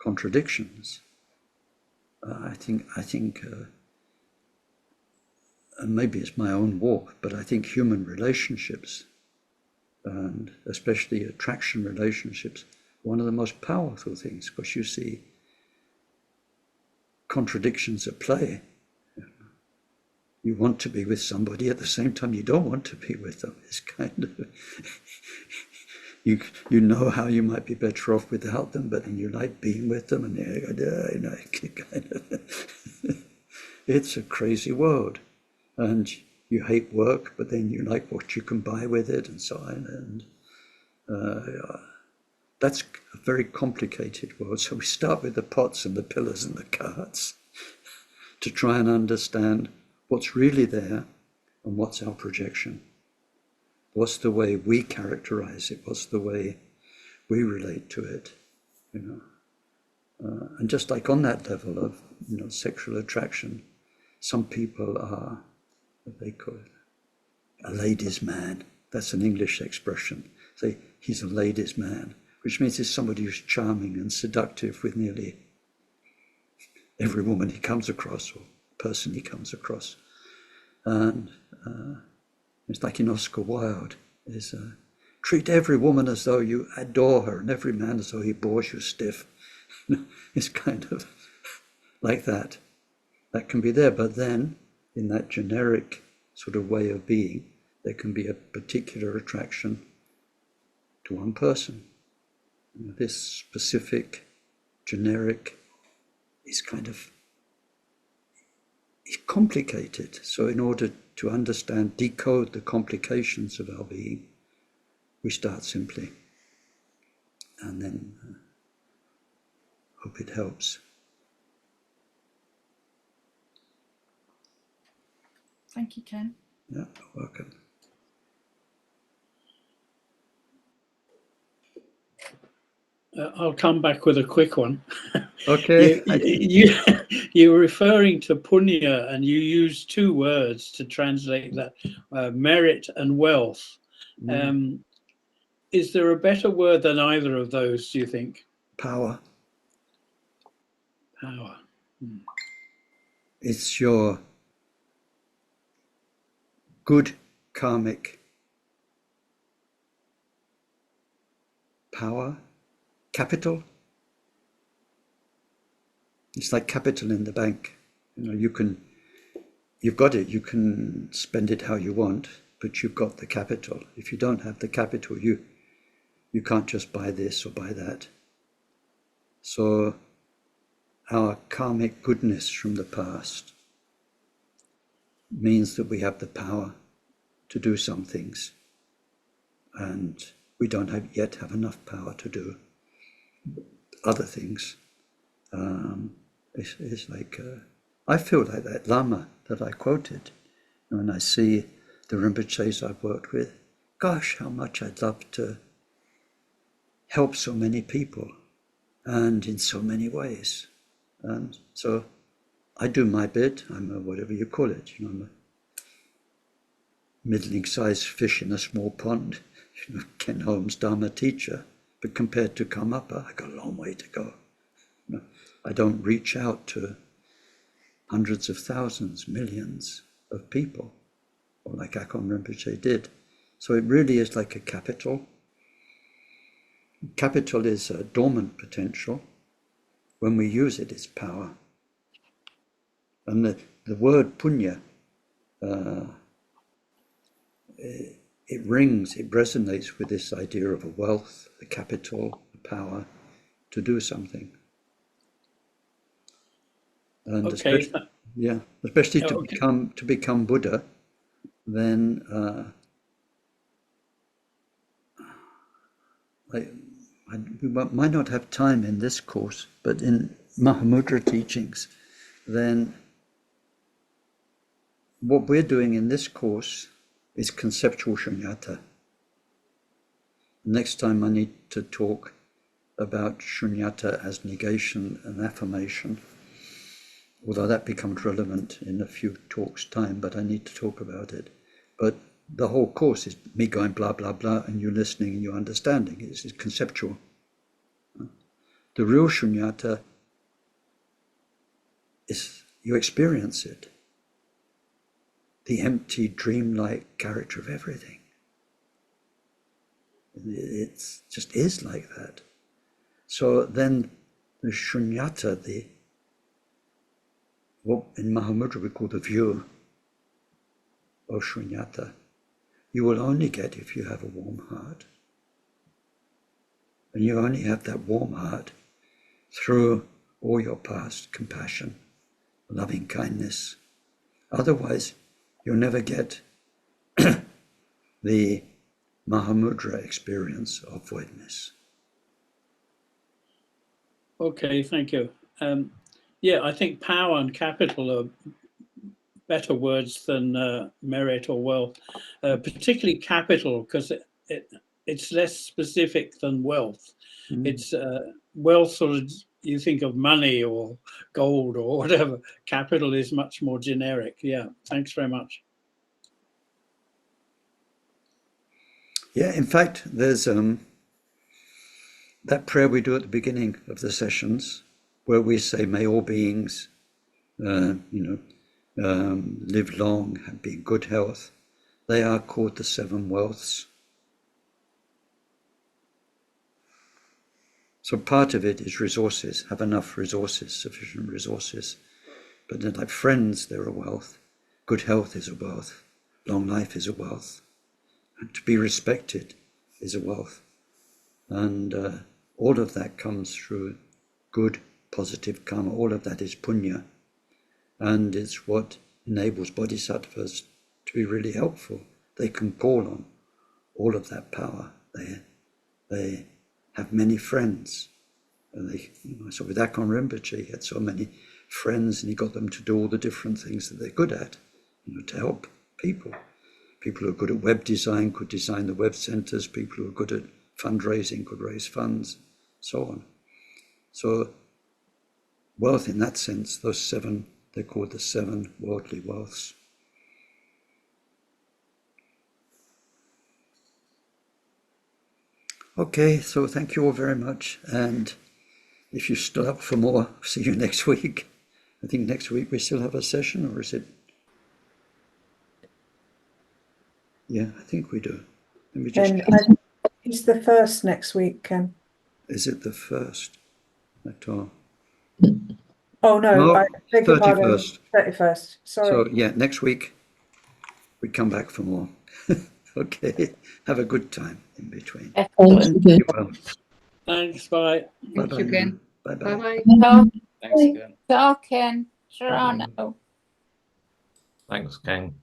contradictions. I think, and maybe it's my own walk, but I think human relationships, and especially attraction relationships, one of the most powerful things, because you see contradictions at play. You want to be with somebody, at the same time you don't want to be with them. It's kind of you know how you might be better off without them, but then you like being with them, and kind of it's a crazy world, and you hate work, but then you like what you can buy with it, and so on, and that's a very complicated world. So we start with the pots and the pillars and the cards to try and understand what's really there and what's our projection. What's the way we characterize it? What's the way we relate to it? And just like on that level of sexual attraction, some people are what they call it a ladies' man. That's an English expression. Say he's a ladies' man, which means he's somebody who's charming and seductive with nearly every woman he comes across or person he comes across. And it's like in Oscar Wilde, is treat every woman as though you adore her and every man as though he bores you stiff. It's kind of like that. That can be there, but then in that generic sort of way of being, there can be a particular attraction to one person. This specific, generic is kind of is complicated. So in order to understand, decode the complications of our being, we start simply, and then hope it helps. Thank you, Ken. Yeah, welcome. I'll come back with a quick one. Okay. You were referring to punya, and you used two words to translate that, merit and wealth. Is there a better word than either of those, do you think? Power. Power. It's your good karmic power, capital. It's like capital in the bank. You've got it, you can spend it how you want, but you've got the capital. If you don't have the capital, you can't just buy this or buy that. So our karmic goodness from the past means that we have the power to do some things, and we don't yet have enough power to do other things. It's like I feel like that Lama that I quoted when I see the Rinpoches I've worked with. Gosh, how much I'd love to help so many people and in so many ways. And so I do my bit. I'm a, whatever you call it, I'm a middling-sized fish in a small pond, Ken Holmes Dharma teacher. But compared to Karmapa, I got a long way to go. I don't reach out to hundreds of thousands, millions of people, or like Akon Rinpoche did. So it really is like a capital. Capital is a dormant potential. When we use it, it's power. And the word punya, it rings, it resonates with this idea of a wealth, a capital, a power to do something. And Okay. especially to become Buddha, then we might not have time in this course, but in Mahamudra teachings, then what we're doing in this course is conceptual shunyata. Next time I need to talk about shunyata as negation and affirmation, although that becomes relevant in a few talks' time, but I need to talk about it. But the whole course is me going blah, blah, blah, and you listening and you understanding. It's conceptual. The real shunyata is you experience it. The empty, dreamlike character of everything. It just is like that. So then the shunyata, what in Mahamudra we call the view of shunyata, you will only get if you have a warm heart. and you only have that warm heart through all your past compassion, loving kindness. Otherwise, you'll never get the Mahamudra experience of voidness. Okay, thank you. Yeah, I think power and capital are better words than merit or wealth, particularly capital, because it's less specific than wealth. It's wealth sort of, you think of money or gold or whatever. Capital is much more generic. Yeah, thanks very much. Yeah, in fact, there's that prayer we do at the beginning of the sessions, where we say, may all beings, live long and be in good health. They are called the seven wealths. So part of it is resources, have enough resources, sufficient resources. But then, like friends, they're a wealth. Good health is a wealth. Long life is a wealth. And to be respected is a wealth. And all of that comes through good, positive karma. All of that is punya. And it's what enables bodhisattvas to be really helpful. They can call on all of that power. They have many friends. And so with Akon Rinpoche, he had so many friends, and he got them to do all the different things that they're good at, to help people. People who are good at web design could design the web centers. People who are good at fundraising could raise funds, so on. So wealth in that sense, those seven, they're called the seven worldly wealths. Okay, so thank you all very much. And if you're still up for more, see you next week. I think next week we still have a session, or is it? Yeah, I think we do. Let me just. It's the first next week, Ken. Is it the first? At all? Oh no, I beg your pardon. 31st. 31st. Sorry. So yeah, next week we come back for more. Okay, have a good time in between. Excellent. You're welcome. Thanks, bye. Thank you, Ken. Bye-bye. Bye-bye. Thanks, Ken. Ciao, Ken. Shravaka. Thanks, Ken.